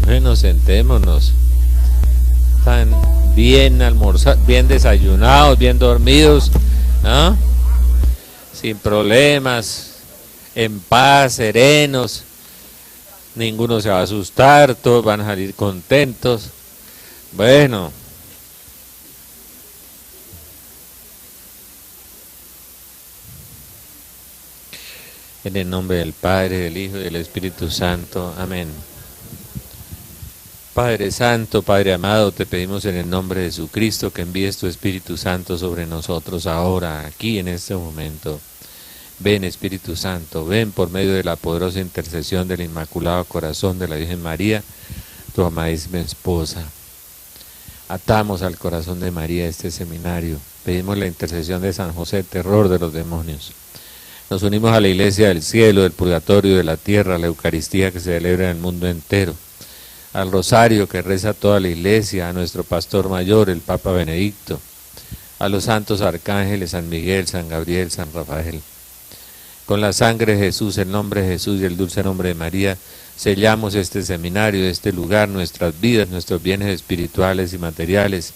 Bueno, sentémonos. Están bien almorzados, bien desayunados, bien dormidos, ¿no? Sin problemas, en paz, serenos. Ninguno se va a asustar, todos van a salir contentos. Bueno. En el nombre del Padre, del Hijo y del Espíritu Santo. Amén. Padre Santo, Padre amado, te pedimos en el nombre de Jesucristo que envíes tu Espíritu Santo sobre nosotros ahora, aquí en este momento. Ven, Espíritu Santo, ven por medio de la poderosa intercesión del Inmaculado Corazón de la Virgen María, tu amadísima esposa. Atamos al corazón de María este seminario. Pedimos la intercesión de San José, terror de los demonios. Nos unimos a la Iglesia del cielo, del purgatorio, de la tierra, a la Eucaristía que se celebra en el mundo entero, al rosario que reza toda la Iglesia, a nuestro pastor mayor, el Papa Benedicto, a los santos arcángeles, San Miguel, San Gabriel, San Rafael. Con la sangre de Jesús, el nombre de Jesús y el dulce nombre de María, sellamos este seminario, este lugar, nuestras vidas, nuestros bienes espirituales y materiales,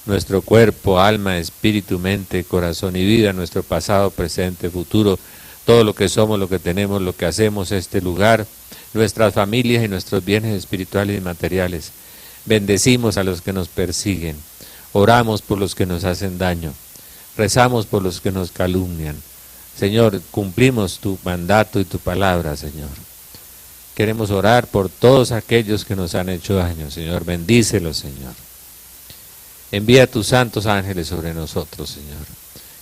nuestro cuerpo, alma, espíritu, mente, corazón y vida, nuestro pasado, presente, futuro, todo lo que somos, lo que tenemos, lo que hacemos, este lugar, nuestras familias y nuestros bienes espirituales y materiales. Bendecimos a los que nos persiguen, oramos por los que nos hacen daño, rezamos por los que nos calumnian. Señor, cumplimos tu mandato y tu palabra, Señor. Queremos orar por todos aquellos que nos han hecho daño, Señor, bendícelos, Señor. Envía tus santos ángeles sobre nosotros, Señor.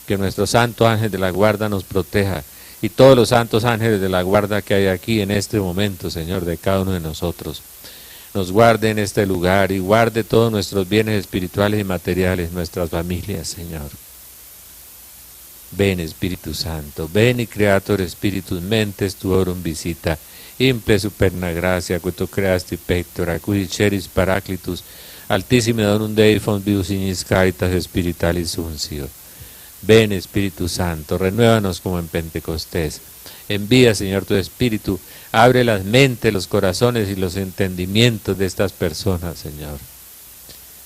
Que nuestro santo ángel de la guarda nos proteja y todos los santos ángeles de la guarda que hay aquí en este momento, Señor, de cada uno de nosotros. Nos guarde en este lugar y guarde todos nuestros bienes espirituales y materiales, nuestras familias, Señor. Ven, Espíritu Santo, ven y Creator Spiritus Mentes tuorum visita, imple superna gracia, que creasti pectora, cui ceris paraclitus, Altissime donum Dei fons vius ignis caritas spiritualis unsio. Ven, Espíritu Santo, renuévanos como en Pentecostés. Envía, Señor, tu Espíritu, abre las mentes, los corazones y los entendimientos de estas personas, Señor.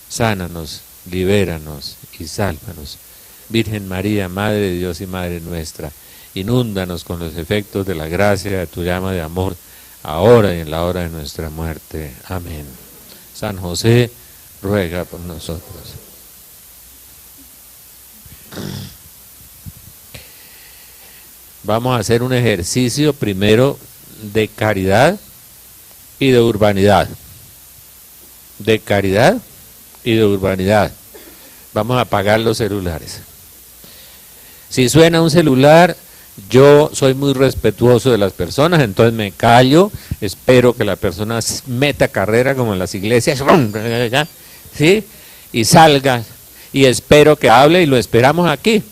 Sánanos, libéranos y sálvanos. Virgen María, Madre de Dios y Madre nuestra, inúndanos con los efectos de la gracia de tu llama de amor, ahora y en la hora de nuestra muerte. Amén. San José, ruega por nosotros. Vamos a hacer un ejercicio primero de caridad y de urbanidad. De caridad y de urbanidad. Vamos a apagar los celulares. Si suena un celular, yo soy muy respetuoso de las personas, entonces me callo, espero que la persona meta carrera como en las iglesias, ¿sí? Y salga, y espero que hable, y lo esperamos aquí,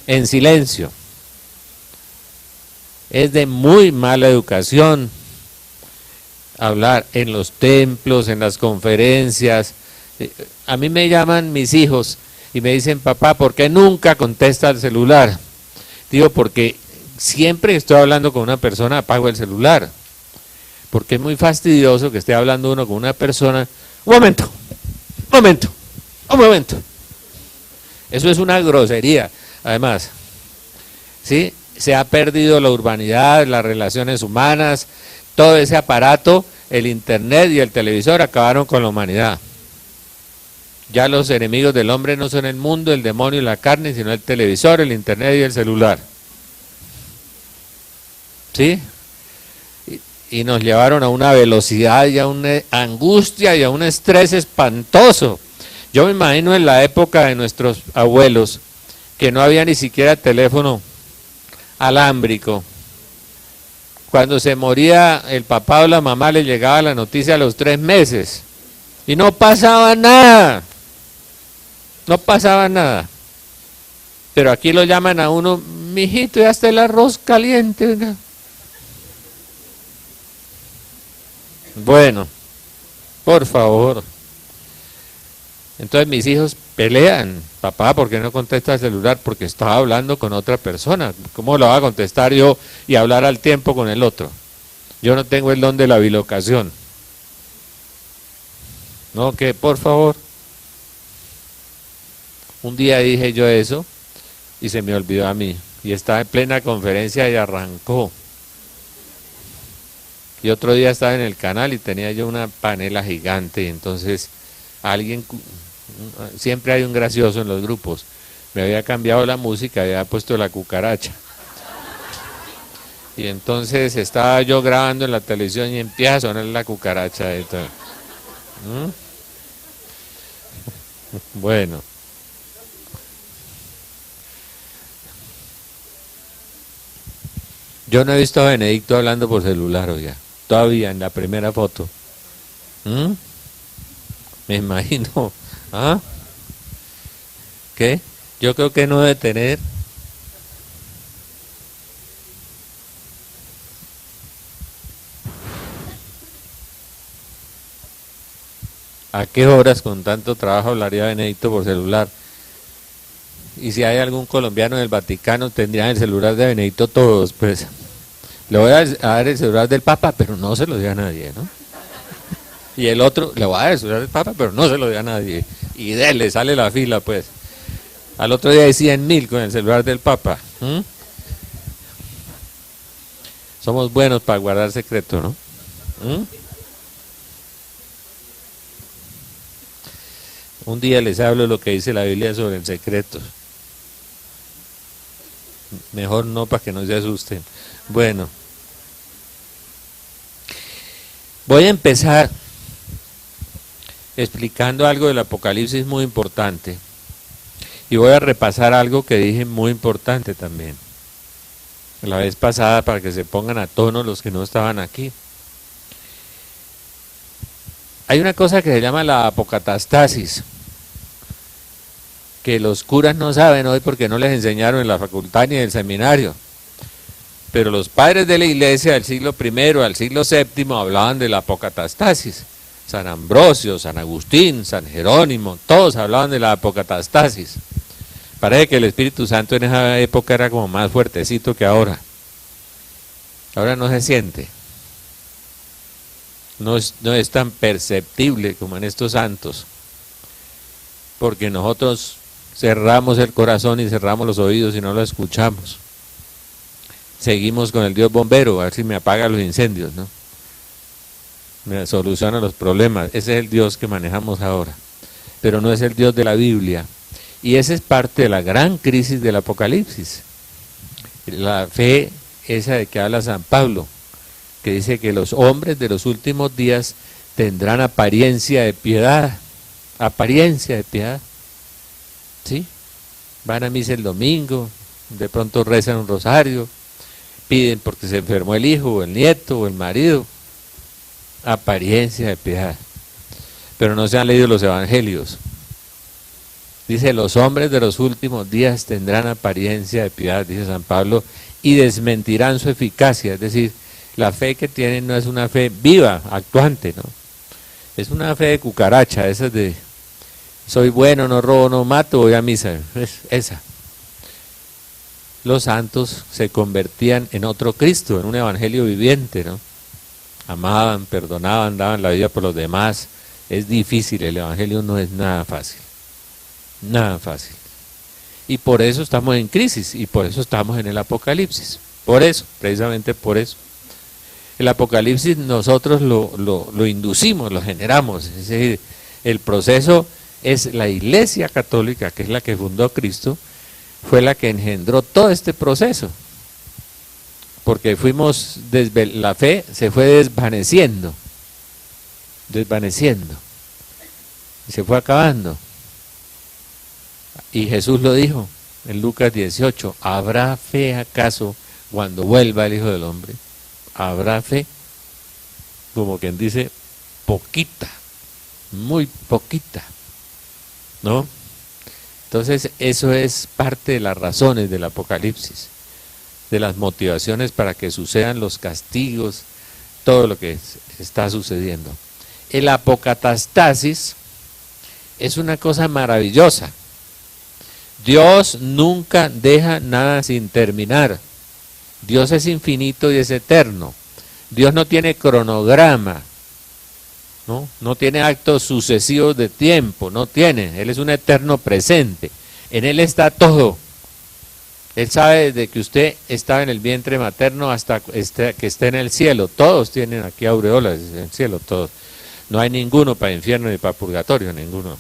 en silencio. Es de muy mala educación hablar en los templos, en las conferencias. A mí me llaman mis hijos y me dicen, papá, ¿por qué nunca contesta el celular? Digo, porque siempre estoy hablando con una persona, apago el celular. Porque es muy fastidioso que esté hablando uno con una persona. Un momento. Eso es una grosería. Además, ¿sí? Se ha perdido la urbanidad, las relaciones humanas, todo ese aparato, el internet y el televisor acabaron con la humanidad. Ya los enemigos del hombre no son el mundo, el demonio y la carne, sino el televisor, el internet y el celular. ¿Sí? Y nos llevaron a una velocidad y a una angustia y a un estrés espantoso. Yo me imagino en la época de nuestros abuelos, que no había ni siquiera teléfono alámbrico. Cuando se moría el papá o la mamá, le llegaba la noticia a los 3 meses. Y no pasaba nada. No pasaba nada. Pero aquí lo llaman a uno, mijito, ya está el arroz caliente. ¿No? Bueno, por favor. Entonces mis hijos pelean, papá, ¿por qué no contesta el celular? Porque estaba hablando con otra persona. ¿Cómo lo va a contestar yo y hablar al tiempo con el otro? Yo no tengo el don de la bilocación. No, que por favor. Un día dije yo eso y se me olvidó a mí. Y estaba en plena conferencia y arrancó. Y otro día estaba en el canal y tenía yo una panela gigante. Y entonces alguien, siempre hay un gracioso en los grupos, me había cambiado la música, había puesto la cucaracha. Y entonces estaba yo grabando en la televisión y empieza a sonar la cucaracha. Bueno. Yo no he visto a Benedicto hablando por celular, oiga. Todavía en la primera foto. Me imagino. ¿Ah? ¿Qué? Yo creo que no debe tener. ¿A qué horas con tanto trabajo hablaría Benedicto por celular? Y si hay algún colombiano en el Vaticano, tendrían el celular de Benedicto todos, pues. Le voy a dar el celular del Papa, pero no se lo dé a nadie, ¿no? Y el otro, le voy a dar el celular del Papa, pero no se lo dé a nadie. Y dele, sale la fila, pues. Al otro día hay 100.000 con el celular del Papa. Somos buenos para guardar secretos, ¿no? Un día les hablo lo que dice la Biblia sobre el secreto. Mejor no, para que no se asusten. Bueno. Voy a empezar explicando algo del Apocalipsis muy importante. Y voy a repasar algo que dije muy importante también. La vez pasada, para que se pongan a tono los que no estaban aquí. Hay una cosa que se llama la apocatastasis, que los curas no saben hoy porque no les enseñaron en la facultad ni en el seminario. Pero los padres de la iglesia del siglo I al siglo VII hablaban de la apocatastasis. San Ambrosio, San Agustín, San Jerónimo, todos hablaban de la apocatastasis. Parece que el Espíritu Santo en esa época era como más fuertecito que ahora. Ahora no se siente. No es tan perceptible como en estos santos. Porque nosotros cerramos el corazón y cerramos los oídos y no lo escuchamos. Seguimos con el Dios bombero, a ver si me apaga los incendios, ¿no? Me soluciona los problemas. Ese es el Dios que manejamos ahora. Pero no es el Dios de la Biblia. Y esa es parte de la gran crisis del Apocalipsis. La fe esa de que habla San Pablo, que dice que los hombres de los últimos días tendrán apariencia de piedad. Apariencia de piedad. ¿Sí? Van a misa el domingo, de pronto rezan un rosario, piden porque se enfermó el hijo, o el nieto, o el marido. Apariencia de piedad. Pero no se han leído los evangelios. Dice, los hombres de los últimos días tendrán apariencia de piedad, dice San Pablo, y desmentirán su eficacia. Es decir, la fe que tienen no es una fe viva, actuante, ¿no? Es una fe de cucaracha, esa de soy bueno, no robo, no mato, voy a misa. Es esa. Los santos se convertían en otro Cristo, en un evangelio viviente, ¿no? Amaban, perdonaban, daban la vida por los demás. Es difícil, el evangelio no es nada fácil. Nada fácil. Y por eso estamos en crisis, y por eso estamos en el Apocalipsis. Por eso, precisamente por eso. El Apocalipsis nosotros lo inducimos, lo generamos. Es decir, el proceso es la Iglesia Católica, que es la que fundó Cristo, fue la que engendró todo este proceso. Porque la fe se fue desvaneciendo, y se fue acabando. Y Jesús lo dijo en Lucas 18, ¿habrá fe acaso cuando vuelva el Hijo del Hombre? ¿Habrá fe? Como quien dice, poquita, muy poquita, ¿no? Entonces eso es parte de las razones del Apocalipsis, de las motivaciones para que sucedan los castigos, todo lo que está sucediendo. El apocatastasis es una cosa maravillosa. Dios nunca deja nada sin terminar. Dios es infinito y es eterno. Dios no tiene cronograma, ¿no? No tiene actos sucesivos de tiempo, no tiene. Él es un eterno presente. En Él está todo. Él sabe desde que usted estaba en el vientre materno hasta que esté en el cielo. Todos tienen aquí aureolas en el cielo, todos. No hay ninguno para infierno ni para purgatorio, ninguno,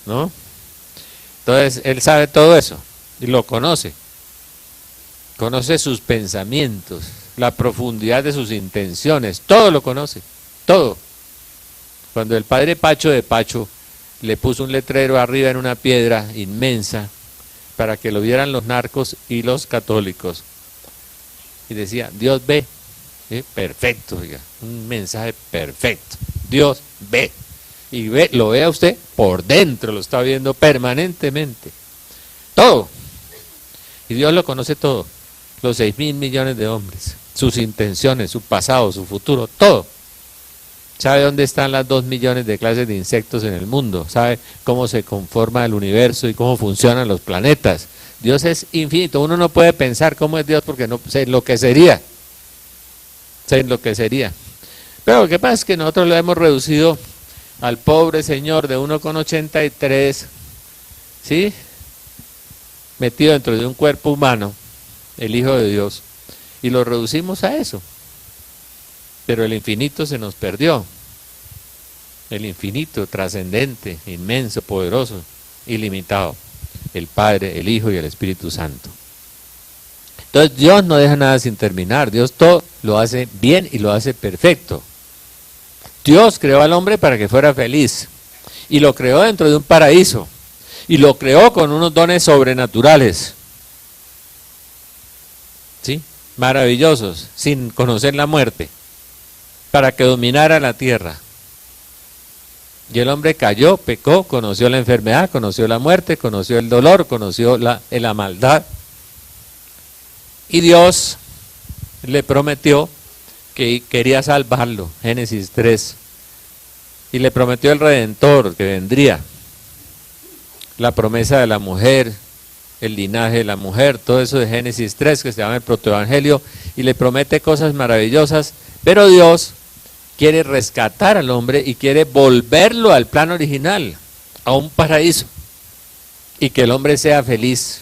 ¿no? Entonces, Él sabe todo eso y lo conoce. Conoce sus pensamientos, la profundidad de sus intenciones, todo lo conoce, todo. Cuando el padre Pacho de Pacho le puso un letrero arriba en una piedra inmensa para que lo vieran los narcos y los católicos, y decía, Dios ve, perfecto, oiga, un mensaje perfecto, Dios ve, y ve, lo ve a usted por dentro, lo está viendo permanentemente, todo, y Dios lo conoce todo, los 6.000 millones de hombres, sus intenciones, su pasado, su futuro, todo. Sabe dónde están las 2 millones de clases de insectos en el mundo, sabe cómo se conforma el universo y cómo funcionan los planetas. Dios es infinito, uno no puede pensar cómo es Dios porque no se enloquecería, Pero lo que pasa es que nosotros lo hemos reducido al pobre señor de 1,83, ¿sí? Metido dentro de un cuerpo humano, el Hijo de Dios, y lo reducimos a eso. Pero el infinito se nos perdió. El infinito, trascendente, inmenso, poderoso, ilimitado. El Padre, el Hijo y el Espíritu Santo. Entonces Dios no deja nada sin terminar. Dios todo lo hace bien y lo hace perfecto. Dios creó al hombre para que fuera feliz. Y lo creó dentro de un paraíso. Y lo creó con unos dones sobrenaturales. ¿Sí? Maravillosos, sin conocer la muerte, para que dominara la tierra. Y el hombre cayó, pecó, conoció la enfermedad, conoció la muerte, conoció el dolor, conoció la maldad. Y Dios le prometió que quería salvarlo, Génesis 3. Y le prometió el Redentor que vendría. La promesa de la mujer, el linaje de la mujer, todo eso de Génesis 3 que se llama el protoevangelio, y le promete cosas maravillosas, pero Dios quiere rescatar al hombre y quiere volverlo al plan original, a un paraíso, y que el hombre sea feliz,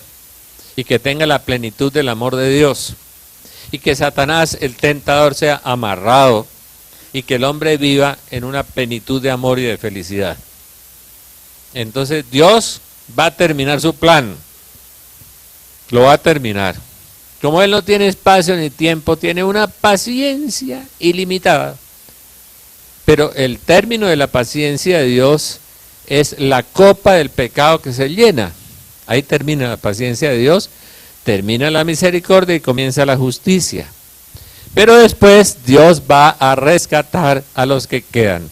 y que tenga la plenitud del amor de Dios, y que Satanás, el tentador, sea amarrado, y que el hombre viva en una plenitud de amor y de felicidad. Entonces Dios va a terminar su plan, lo va a terminar. Como Él no tiene espacio ni tiempo, tiene una paciencia ilimitada. Pero el término de la paciencia de Dios es la copa del pecado que se llena. Ahí termina la paciencia de Dios, termina la misericordia y comienza la justicia. Pero después Dios va a rescatar a los que quedan.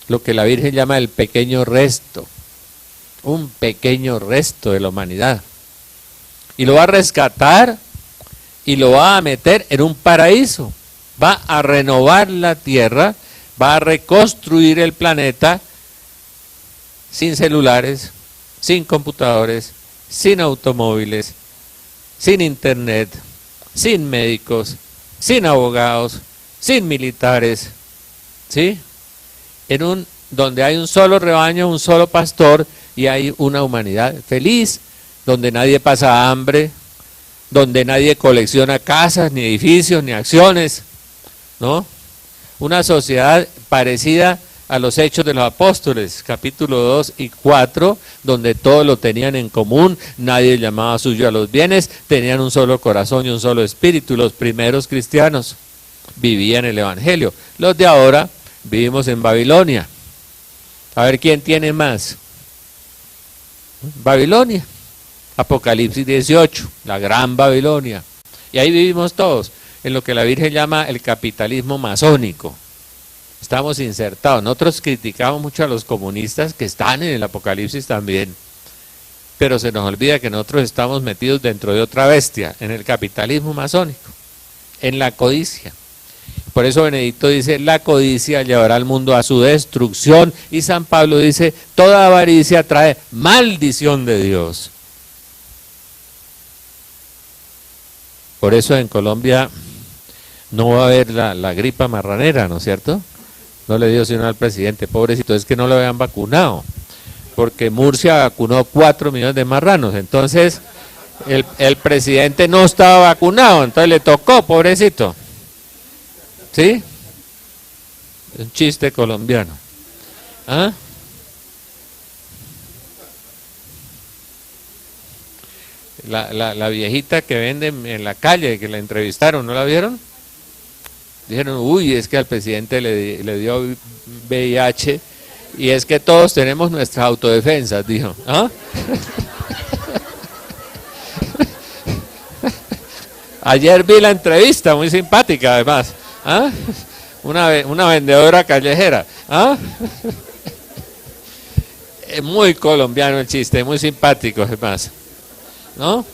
Lo que la Virgen llama el pequeño resto. Un pequeño resto de la humanidad. Y lo va a rescatar y lo va a meter en un paraíso. Va a renovar la tierra, va a reconstruir el planeta sin celulares, sin computadores, sin automóviles, sin internet, sin médicos, sin abogados, sin militares, ¿sí? Donde hay un solo rebaño, un solo pastor y hay una humanidad feliz, donde nadie pasa hambre, donde nadie colecciona casas, ni edificios, ni acciones, ¿no? Una sociedad parecida a los Hechos de los Apóstoles, capítulo 2 y 4, donde todos lo tenían en común, nadie llamaba suyo a los bienes, tenían un solo corazón y un solo espíritu. Los primeros cristianos vivían el Evangelio. Los de ahora vivimos en Babilonia. A ver quién tiene más. Babilonia. Apocalipsis 18, la gran Babilonia. Y ahí vivimos todos, en lo que la Virgen llama el capitalismo masónico. Estamos insertados. Nosotros criticamos mucho a los comunistas que están en el Apocalipsis también. Pero se nos olvida que nosotros estamos metidos dentro de otra bestia, en el capitalismo masónico, en la codicia. Por eso Benedicto dice, la codicia llevará al mundo a su destrucción. Y San Pablo dice, toda avaricia trae maldición de Dios. Por eso en Colombia no va a haber la gripa marranera, ¿no es cierto? No le dio sino al presidente, pobrecito, es que no lo habían vacunado, porque Murcia vacunó 4 millones de marranos, entonces el presidente no estaba vacunado, entonces le tocó, pobrecito. ¿Sí? Un chiste colombiano. ¿Ah? La viejita que vende en la calle, que la entrevistaron, ¿no la vieron? Dijeron, uy, es que al presidente le dio VIH y es que todos tenemos nuestras autodefensas, dijo. ¿Ah? Ayer vi la entrevista, muy simpática además. ¿Ah? Una vendedora callejera. ¿Ah? Es muy colombiano el chiste, muy simpático además. ¿No?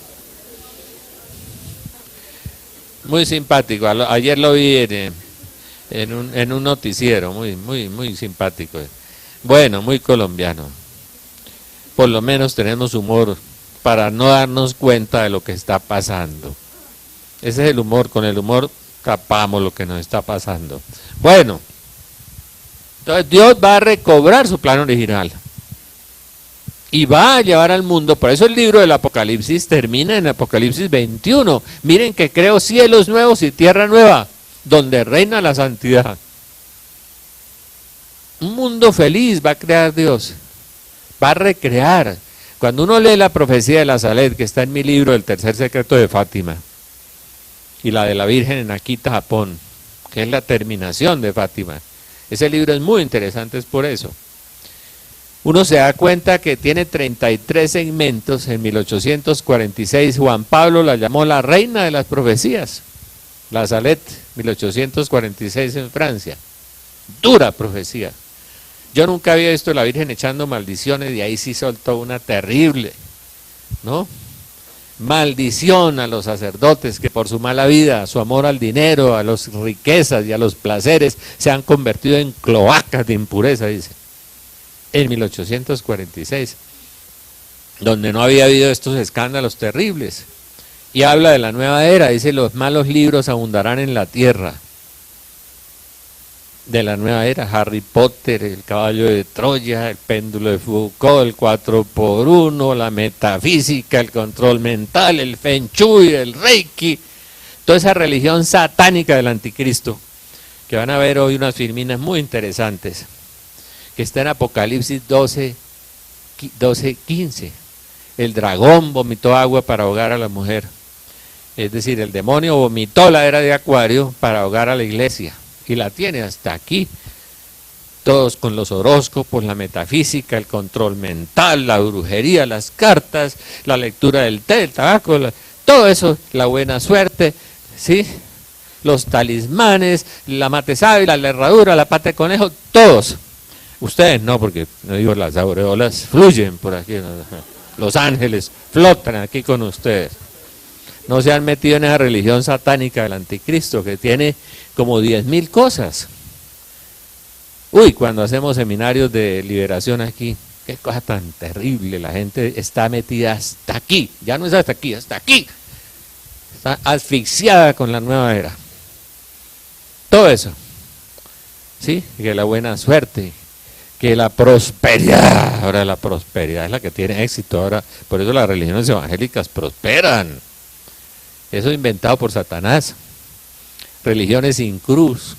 Muy simpático. Ayer lo vi en un noticiero, muy simpático. Bueno, muy colombiano. Por lo menos tenemos humor para no darnos cuenta de lo que está pasando. Ese es el humor, con el humor tapamos lo que nos está pasando. Bueno, entonces Dios va a recobrar su plan original y va a llevar al mundo, por eso el libro del Apocalipsis termina en Apocalipsis 21. Miren que creo cielos nuevos y tierra nueva, donde reina la santidad. Un mundo feliz va a crear Dios, va a recrear. Cuando uno lee la profecía de la Salet, que está en mi libro, El tercer secreto de Fátima, y la de la Virgen en Akita, Japón, que es la terminación de Fátima, ese libro es muy interesante, es por eso. Uno se da cuenta que tiene 33 segmentos. En 1846 Juan Pablo la llamó la reina de las profecías, la Salet, 1846 en Francia. Dura profecía. Yo nunca había visto a la Virgen echando maldiciones, y ahí sí soltó una terrible, ¿no? Maldición a los sacerdotes que por su mala vida, su amor al dinero, a las riquezas y a los placeres se han convertido en cloacas de impureza, dice. En 1846, donde no había habido estos escándalos terribles. Y habla de la nueva era, dice, los malos libros abundarán en la tierra. De la nueva era, Harry Potter, el caballo de Troya, el péndulo de Foucault, el 4x1, la metafísica, el control mental, el Feng Shui, el Reiki, toda esa religión satánica del anticristo, que van a ver hoy unas filminas muy interesantes, que está en Apocalipsis 12:15. El dragón vomitó agua para ahogar a la mujer. Es decir, el demonio vomitó la era de Acuario para ahogar a la iglesia. Y la tiene hasta aquí. Todos con los horóscopos, la metafísica, el control mental, la brujería, las cartas, la lectura del té, el tabaco, todo eso, la buena suerte, ¿sí? Los talismanes, la mate sábila, la herradura, la pata de conejo, todos. Ustedes no, porque no digo, las aureolas fluyen por aquí, los ángeles flotan aquí con ustedes. No se han metido en esa religión satánica del anticristo que tiene como 10.000 cosas. Uy, cuando hacemos seminarios de liberación aquí, qué cosa tan terrible, la gente está metida hasta aquí, ya no es hasta aquí, hasta aquí. Está asfixiada con la nueva era. Todo eso, ¿sí? Que la buena suerte, que la prosperidad, ahora la prosperidad es la que tiene éxito, ahora por eso las religiones evangélicas prosperan. Eso inventado por Satanás. Religiones sin cruz.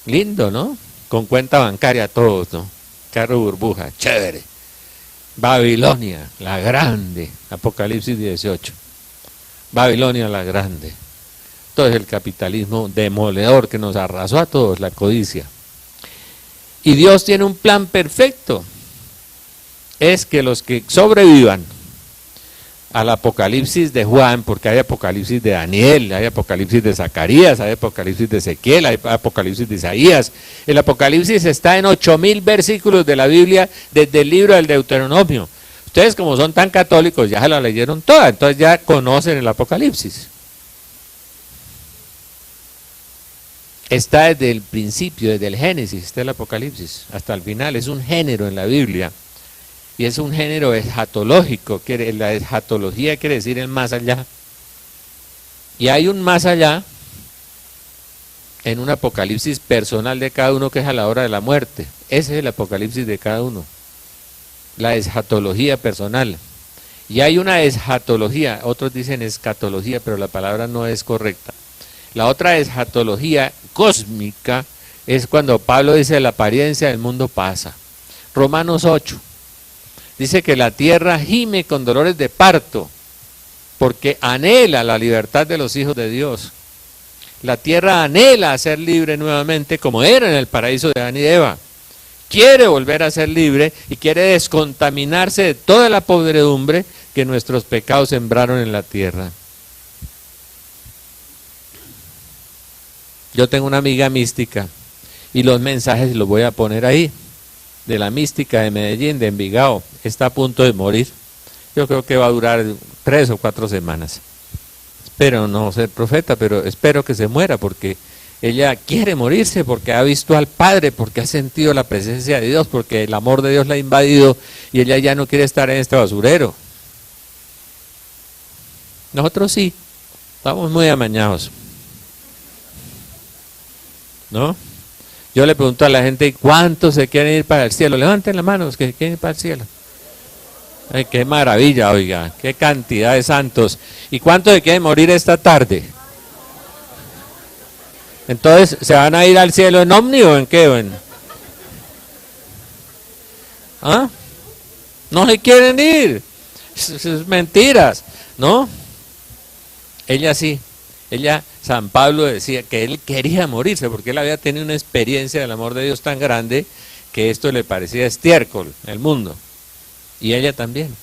Lindo, ¿no? Con cuenta bancaria todos, ¿no? Carro burbuja, chévere. Babilonia, la grande, Apocalipsis 18. Babilonia la grande. Todo es el capitalismo demoledor que nos arrasó a todos, la codicia. Y Dios tiene un plan perfecto. Es que los que sobrevivan al Apocalipsis de Juan, porque hay Apocalipsis de Daniel, hay Apocalipsis de Zacarías, hay Apocalipsis de Ezequiel, hay Apocalipsis de Isaías. El Apocalipsis está en 8.000 versículos de la Biblia desde el libro del Deuteronomio. Ustedes, como son tan católicos, ya se la leyeron toda, entonces ya conocen el Apocalipsis. Está desde el principio, desde el Génesis, está el Apocalipsis, hasta el final. Es un género en la Biblia. Y es un género escatológico, la escatología quiere decir el más allá. Y hay un más allá en un apocalipsis personal de cada uno que es a la hora de la muerte. Ese es el apocalipsis de cada uno. La escatología personal. Y hay una escatología, otros dicen escatología, pero la palabra no es correcta. La otra escatología cósmica es cuando Pablo dice la apariencia del mundo pasa. Romanos 8 dice que la tierra gime con dolores de parto porque anhela la libertad de los hijos de Dios. La tierra anhela ser libre nuevamente como era en el paraíso de Adán y Eva. Quiere volver a ser libre y quiere descontaminarse de toda la podredumbre que nuestros pecados sembraron en la tierra. Yo tengo una amiga mística y los mensajes los voy a poner ahí, de la mística de Medellín, de Envigado. Está a punto de morir. Yo creo que va a durar 3 o 4 semanas. Espero no ser profeta, pero espero que se muera porque ella quiere morirse, porque ha visto al Padre, porque ha sentido la presencia de Dios, porque el amor de Dios la ha invadido y ella ya no quiere estar en este basurero. Nosotros sí, estamos muy amañados, ¿no? Yo le pregunto a la gente, ¿cuántos se quieren ir para el cielo? Levanten la mano los que quieren ir para el cielo. Ay, qué maravilla, oiga, qué cantidad de santos. ¿Y cuántos se quieren morir esta tarde? Entonces, ¿se van a ir al cielo en ómni o en qué? ¿Ah? No se quieren ir. Es mentiras, ¿no? Ella sí. Ella, San Pablo decía que él quería morirse porque él había tenido una experiencia del amor de Dios tan grande que esto le parecía estiércol, el mundo. Y ella también.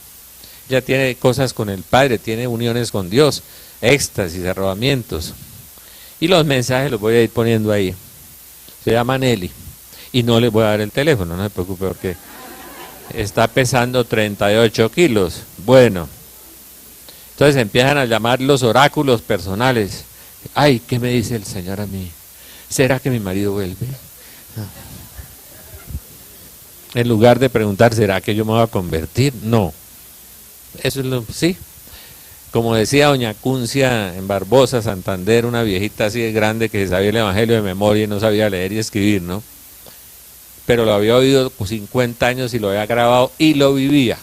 Ella tiene cosas con el Padre, tiene uniones con Dios, éxtasis, arrobamientos. Y los mensajes los voy a ir poniendo ahí. Se llama Nelly. Y no les voy a dar el teléfono, no se preocupe porque está pesando 38 kilos. Bueno. Entonces empiezan a llamar los oráculos personales. Ay, ¿qué me dice el Señor a mí? ¿Será que mi marido vuelve? En lugar de preguntar, ¿será que yo me voy a convertir? No. Eso es lo, sí. Como decía doña Cuncia en Barbosa, Santander, una viejita así de grande que sabía el Evangelio de memoria y no sabía leer y escribir, ¿no? Pero lo había oído con 50 años y lo había grabado y lo vivía.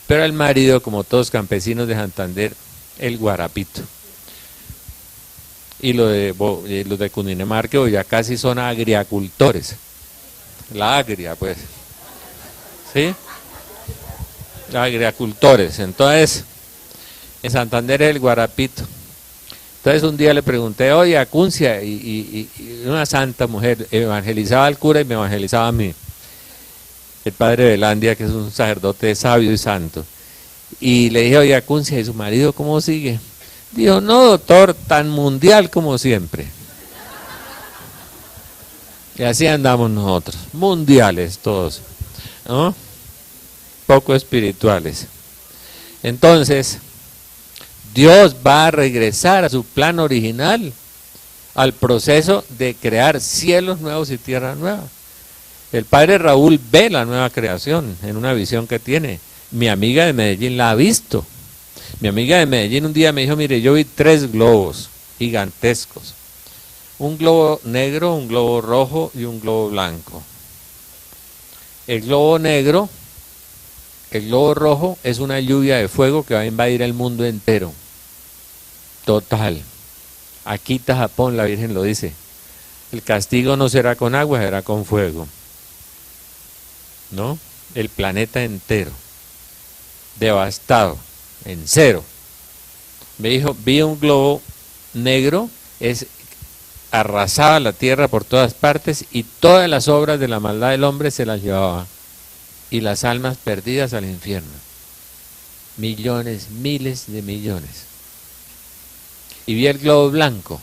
Pero el marido, como todos campesinos de Santander, el guarapito. Y los de Cundinamarca ya casi son agricultores. La agria, pues. ¿Sí? Agricultores. Entonces, en Santander es el guarapito. Entonces un día le pregunté, oye, Acuncia, y una santa mujer evangelizaba al cura y me evangelizaba a mí. El padre Velandia, que es un sacerdote sabio y santo. Y le dije, oye, Acuncia, ¿y su marido cómo sigue? Dijo, no, doctor, tan mundial como siempre. Y así andamos nosotros, mundiales todos, ¿no? Poco espirituales. Entonces, Dios va a regresar a su plan original, al proceso de crear cielos nuevos y tierra nueva. El padre Raúl ve la nueva creación en una visión que tiene. Mi amiga de Medellín la ha visto. Mi amiga de Medellín un día me dijo, mire, yo vi 3 globos gigantescos. Un globo negro, un globo rojo y un globo blanco. El globo negro, el globo rojo es una lluvia de fuego que va a invadir el mundo entero. Total. Akita, Japón, la Virgen lo dice. El castigo no será con agua, será con fuego. ¿No? El planeta entero. Devastado. En cero. Me dijo, vi un globo negro, arrasaba la tierra por todas partes y todas las obras de la maldad del hombre se las llevaba. Y las almas perdidas al infierno. Millones, miles de millones. Y vi el globo blanco,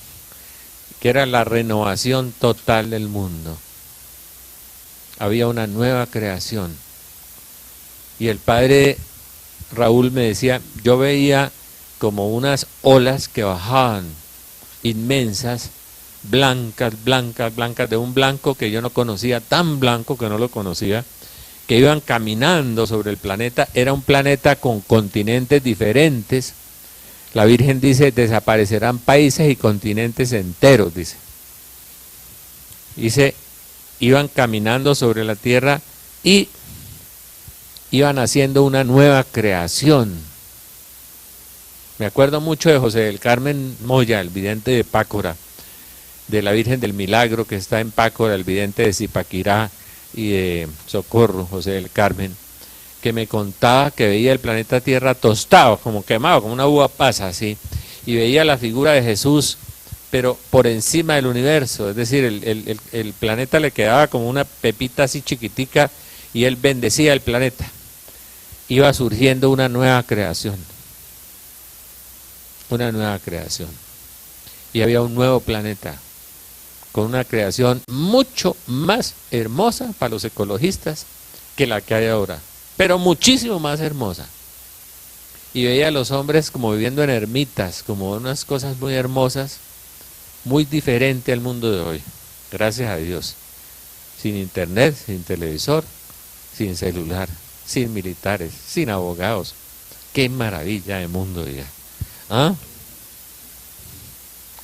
que era la renovación total del mundo. Había una nueva creación. Y el padre Raúl me decía, yo veía como unas olas que bajaban, inmensas, blancas, blancas, blancas, de un blanco que yo no conocía, tan blanco que no lo conocía, que iban caminando sobre el planeta. Era un planeta con continentes diferentes. La Virgen dice, desaparecerán países y continentes enteros, dice. Dice, iban caminando sobre la tierra y iban haciendo una nueva creación. Me acuerdo mucho de José del Carmen Moya, el vidente de Pácora, de la Virgen del Milagro que está en Pácora, el vidente de Zipaquirá y de Socorro, José del Carmen, que me contaba que veía el planeta Tierra tostado, como quemado, como una uva pasa así, y veía la figura de Jesús, pero por encima del universo, es decir, el planeta le quedaba como una pepita así chiquitica y él bendecía el planeta. Iba surgiendo una nueva creación, y había un nuevo planeta, con una creación mucho más hermosa para los ecologistas que la que hay ahora, pero muchísimo más hermosa. Y veía a los hombres como viviendo en ermitas, como unas cosas muy hermosas, muy diferente al mundo de hoy, gracias a Dios. Sin internet, sin televisor, sin celular, sin militares, sin abogados. Qué maravilla de mundo ya. ¿Ah?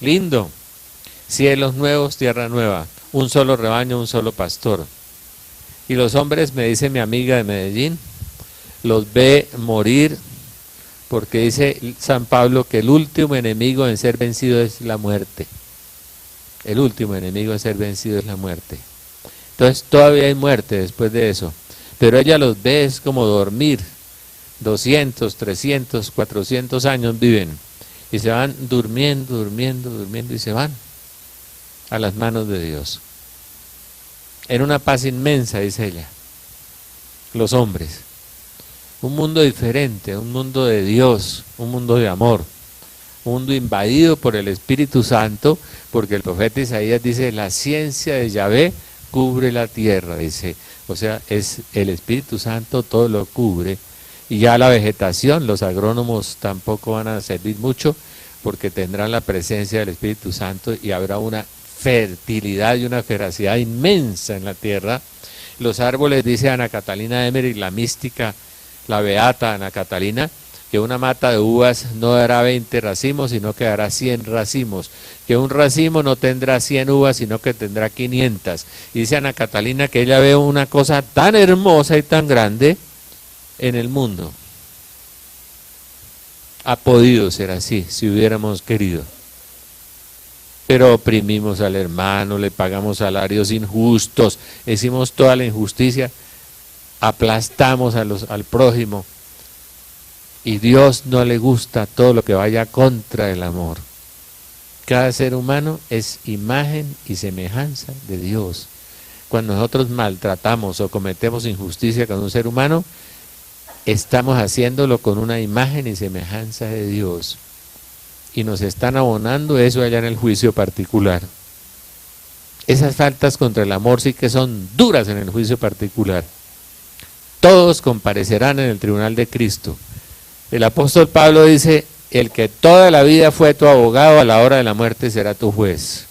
Lindo. Cielos nuevos, tierra nueva, un solo rebaño, un solo pastor. Y los hombres, me dice mi amiga de Medellín, los ve morir, porque dice San Pablo que el último enemigo en ser vencido es la muerte. El último enemigo en ser vencido es la muerte. Entonces todavía hay muerte después de eso, pero ella los ve, es como dormir. 200, 300, 400 años viven y se van durmiendo y se van a las manos de Dios. En una paz inmensa, dice ella, los hombres. Un mundo diferente, un mundo de Dios, un mundo de amor, un mundo invadido por el Espíritu Santo, porque el profeta Isaías dice, la ciencia de Yahvé cubre la tierra, dice. O sea, es el Espíritu Santo, todo lo cubre. Y ya la vegetación, los agrónomos tampoco van a servir mucho, porque tendrán la presencia del Espíritu Santo y habrá una fertilidad y una feracidad inmensa en la tierra. Los árboles, dice Ana Catalina Emery, la mística, la beata Ana Catalina, que una mata de uvas no dará 20 racimos, sino que dará 100 racimos, que un racimo no tendrá 100 uvas, sino que tendrá 500. Y dice Ana Catalina que ella ve una cosa tan hermosa y tan grande en el mundo. Ha podido ser así, si hubiéramos querido. Pero oprimimos al hermano, le pagamos salarios injustos, hicimos toda la injusticia, aplastamos al prójimo, y Dios no le gusta todo lo que vaya contra el amor. Cada ser humano es imagen y semejanza de Dios. Cuando nosotros maltratamos o cometemos injusticia con un ser humano, estamos haciéndolo con una imagen y semejanza de Dios. Y nos están abonando eso allá en el juicio particular. Esas faltas contra el amor sí que son duras en el juicio particular. Todos comparecerán en el tribunal de Cristo. El apóstol Pablo dice, el que toda la vida fue tu abogado, a la hora de la muerte será tu juez.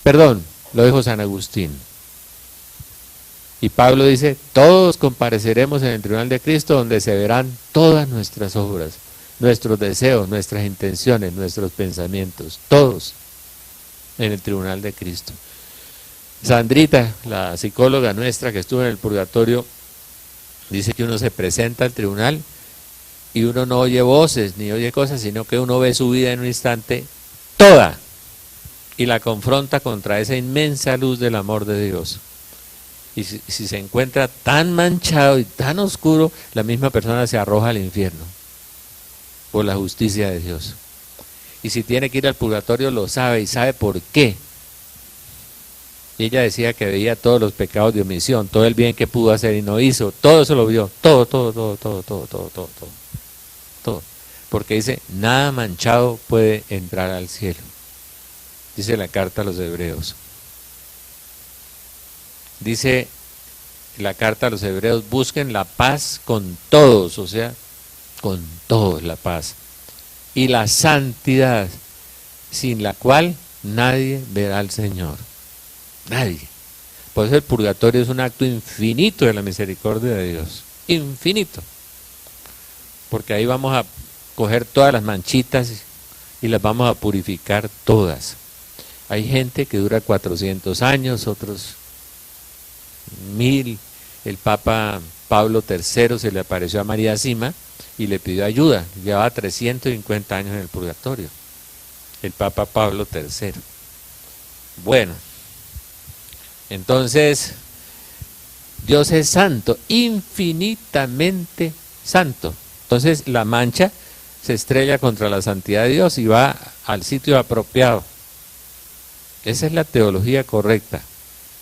Perdón, lo dijo San Agustín. Y Pablo dice, todos compareceremos en el tribunal de Cristo, donde se verán todas nuestras obras, nuestros deseos, nuestras intenciones, nuestros pensamientos, todos en el tribunal de Cristo. Sandrita, la psicóloga nuestra que estuvo en el purgatorio, dice que uno se presenta al tribunal y uno no oye voces ni oye cosas, sino que uno ve su vida en un instante toda y la confronta contra esa inmensa luz del amor de Dios. Y si se encuentra tan manchado y tan oscuro, la misma persona se arroja al infierno por la justicia de Dios. Y si tiene que ir al purgatorio, lo sabe y sabe por qué. Y ella decía que veía todos los pecados de omisión, todo el bien que pudo hacer y no hizo, todo eso lo vio, todo. Porque dice, nada manchado puede entrar al cielo. Dice la carta a los Hebreos. Dice la carta a los Hebreos, busquen la paz con todos, o sea, con todos la paz. Y la santidad, sin la cual nadie verá al Señor. Nadie. Por eso el purgatorio es un acto infinito de la misericordia de Dios. Infinito. Porque ahí vamos a coger todas las manchitas y las vamos a purificar todas. Hay gente que dura 400 años, otros 1000. El Papa Pablo III se le apareció a María Sima y le pidió ayuda. Llevaba 350 años en el purgatorio. El Papa Pablo III. Bueno, entonces, Dios es santo, infinitamente santo. Entonces la mancha se estrella contra la santidad de Dios y va al sitio apropiado. Esa es la teología correcta.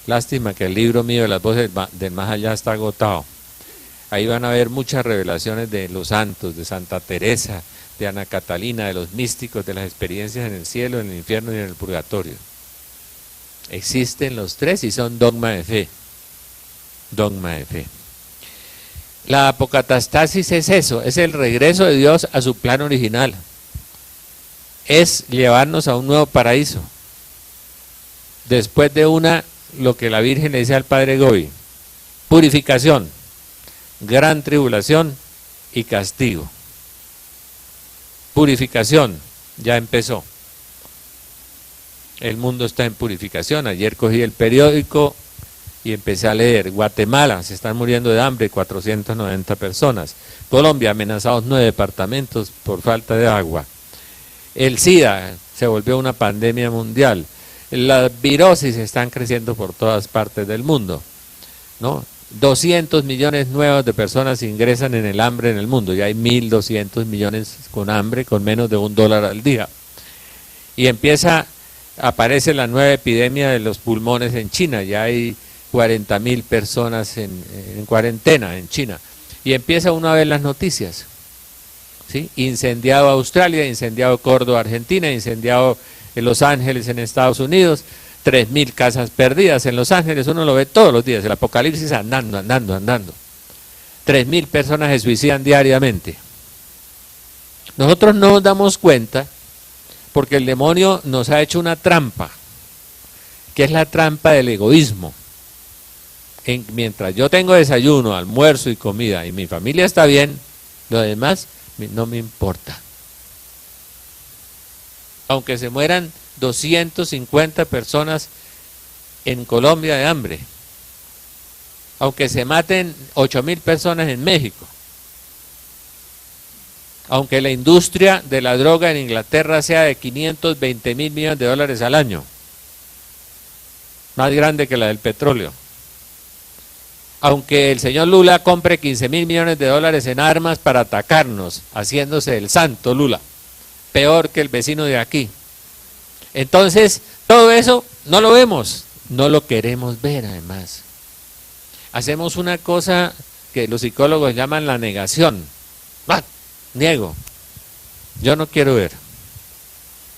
Lástima que el libro mío de las voces del más allá está agotado. Ahí van a ver muchas revelaciones de los santos, de Santa Teresa, de Ana Catalina, de los místicos, de las experiencias en el cielo, en el infierno y en el purgatorio. Existen los tres y son dogma de fe. Dogma de fe. La apocatastasis es eso, es el regreso de Dios a su plan original. Es llevarnos a un nuevo paraíso. Después de lo que la Virgen le dice al Padre Gobi, purificación, gran tribulación y castigo. Purificación, ya empezó. El mundo está en purificación. Ayer cogí el periódico y empecé a leer. Guatemala, se están muriendo de hambre 490 personas. Colombia, amenazados 9 departamentos por falta de agua. El SIDA se volvió una pandemia mundial. Las virosis están creciendo por todas partes del mundo, ¿no? 200 millones nuevos de personas ingresan en el hambre en el mundo. Ya hay 1.200 millones con hambre, con menos de $1 al día. Y aparece la nueva epidemia de los pulmones en China. Ya hay 40.000 personas en cuarentena en China. Y empieza uno a ver las noticias, ¿sí? Incendiado Australia, incendiado Córdoba, Argentina, incendiado en Los Ángeles, en Estados Unidos, 3.000 casas perdidas en Los Ángeles, uno lo ve todos los días, el apocalipsis andando. 3.000 personas se suicidan diariamente. Nosotros no nos damos cuenta porque el demonio nos ha hecho una trampa, que es la trampa del egoísmo. Mientras yo tengo desayuno, almuerzo y comida y mi familia está bien, lo demás no me importa. Aunque se mueran 250 personas en Colombia de hambre, aunque se maten 8.000 personas en México, aunque la industria de la droga en Inglaterra sea de 520.000 millones de dólares al año, más grande que la del petróleo, aunque el señor Lula compre 15.000 millones de dólares en armas para atacarnos, haciéndose el santo Lula, peor que el vecino de aquí. Entonces, todo eso no lo vemos, no lo queremos ver además. Hacemos una cosa que los psicólogos llaman la negación. Niego, yo no quiero ver,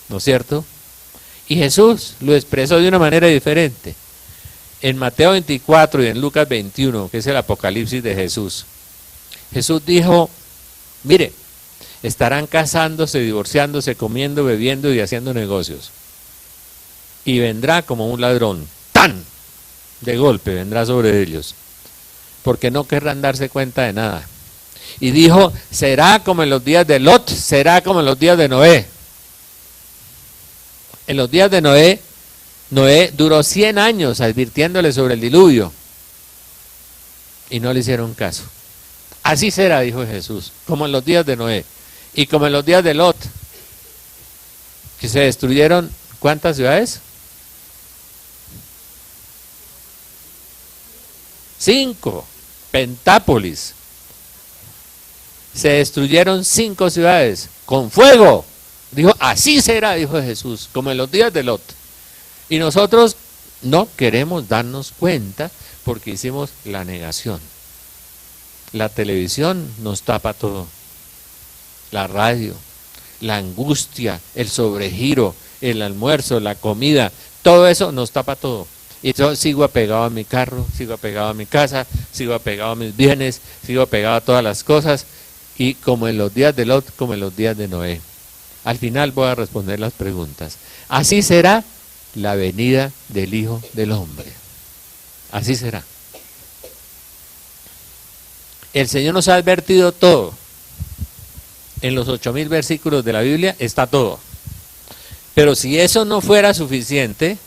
¿no es cierto? Y Jesús lo expresó de una manera diferente. En Mateo 24 y en Lucas 21, que es el Apocalipsis de Jesús, Jesús dijo, mire, estarán casándose, divorciándose, comiendo, bebiendo y haciendo negocios. Y vendrá como un ladrón, ¡tan! De golpe vendrá sobre ellos, porque no querrán darse cuenta de nada. Y dijo, será como en los días de Lot, será como en los días de Noé. En los días de Noé, Noé duró 100 años advirtiéndole sobre el diluvio y no le hicieron caso. Así será, dijo Jesús, como en los días de Noé y como en los días de Lot, que se destruyeron, ¿cuántas ciudades? 5, Pentápolis. Se destruyeron 5 ciudades con fuego. Dijo, así será, dijo Jesús, como en los días de Lot. Y nosotros no queremos darnos cuenta porque hicimos la negación. La televisión nos tapa todo. La radio, la angustia, el sobregiro, el almuerzo, la comida, todo eso nos tapa todo. Y yo sigo apegado a mi carro, sigo apegado a mi casa, sigo apegado a mis bienes, sigo apegado a todas las cosas. Y como en los días de Lot, como en los días de Noé. Al final voy a responder las preguntas. Así será la venida del Hijo del Hombre. Así será. El Señor nos ha advertido todo. En los 8.000 versículos de la Biblia está todo. Pero si eso no fuera suficiente,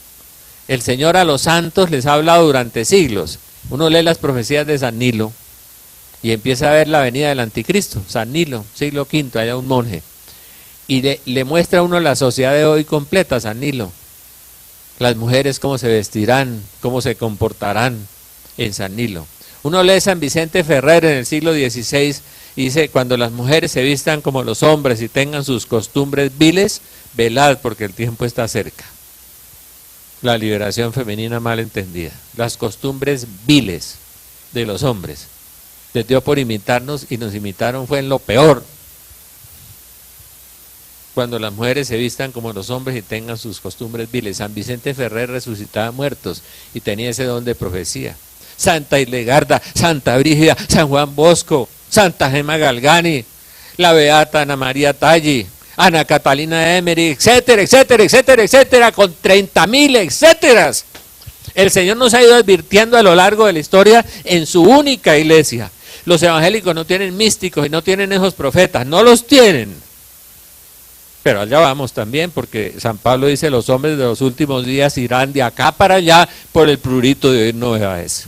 el Señor a los santos les ha hablado durante siglos. Uno lee las profecías de San Nilo y empieza a ver la venida del anticristo. San Nilo, siglo V, allá un monje. Y le muestra a uno la sociedad de hoy completa, San Nilo. Las mujeres cómo se vestirán, cómo se comportarán en San Nilo. Uno lee San Vicente Ferrer en el siglo XVI y dice, cuando las mujeres se vistan como los hombres y tengan sus costumbres viles, velad porque el tiempo está cerca. La liberación femenina mal entendida. Las costumbres viles de los hombres. Les dio por imitarnos y nos imitaron fue en lo peor. Cuando las mujeres se vistan como los hombres y tengan sus costumbres viles. San Vicente Ferrer resucitaba muertos y tenía ese don de profecía. Santa Hildegarda, Santa Brígida, San Juan Bosco, Santa Gemma Galgani, la Beata Ana María Talli, Ana Catalina Emery, etcétera, etcétera, etcétera, etcétera, con 30.000 etcéteras. El Señor nos ha ido advirtiendo a lo largo de la historia en su única iglesia. Los evangélicos no tienen místicos y no tienen esos profetas, no los tienen. Pero allá vamos también, porque San Pablo dice, los hombres de los últimos días irán de acá para allá por el prurito de oír novedades.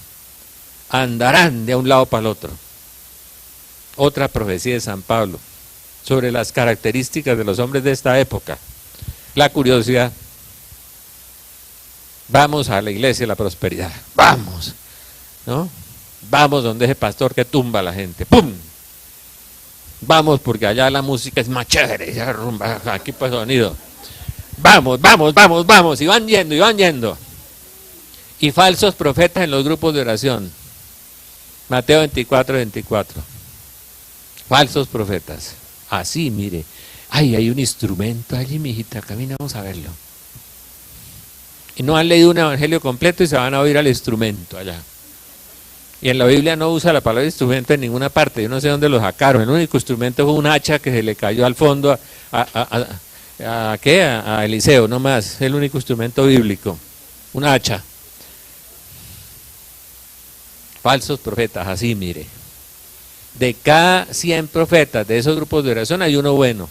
Andarán de un lado para el otro. Otra profecía de San Pablo sobre las características de los hombres de esta época. La curiosidad. Vamos a la iglesia de la prosperidad. Vamos, ¿no? Vamos donde ese pastor que tumba a la gente. ¡Pum! Vamos porque allá la música es más chévere. Ya rumba, aquí pues sonido. Vamos, vamos, vamos, vamos. Y van yendo, y van yendo. Y falsos profetas en los grupos de oración. Mateo 24, 24. Falsos profetas. Así, mire. Ay, hay un instrumento allí, mijita. Caminamos a verlo. Y no han leído un evangelio completo y se van a oír al instrumento allá. Y en la Biblia no usa la palabra instrumento en ninguna parte. Yo no sé dónde lo sacaron. El único instrumento fue un hacha que se le cayó al fondo a Eliseo, no más. El único instrumento bíblico. Un hacha. Falsos profetas, así mire. De cada 100 profetas de esos grupos de oración hay uno bueno.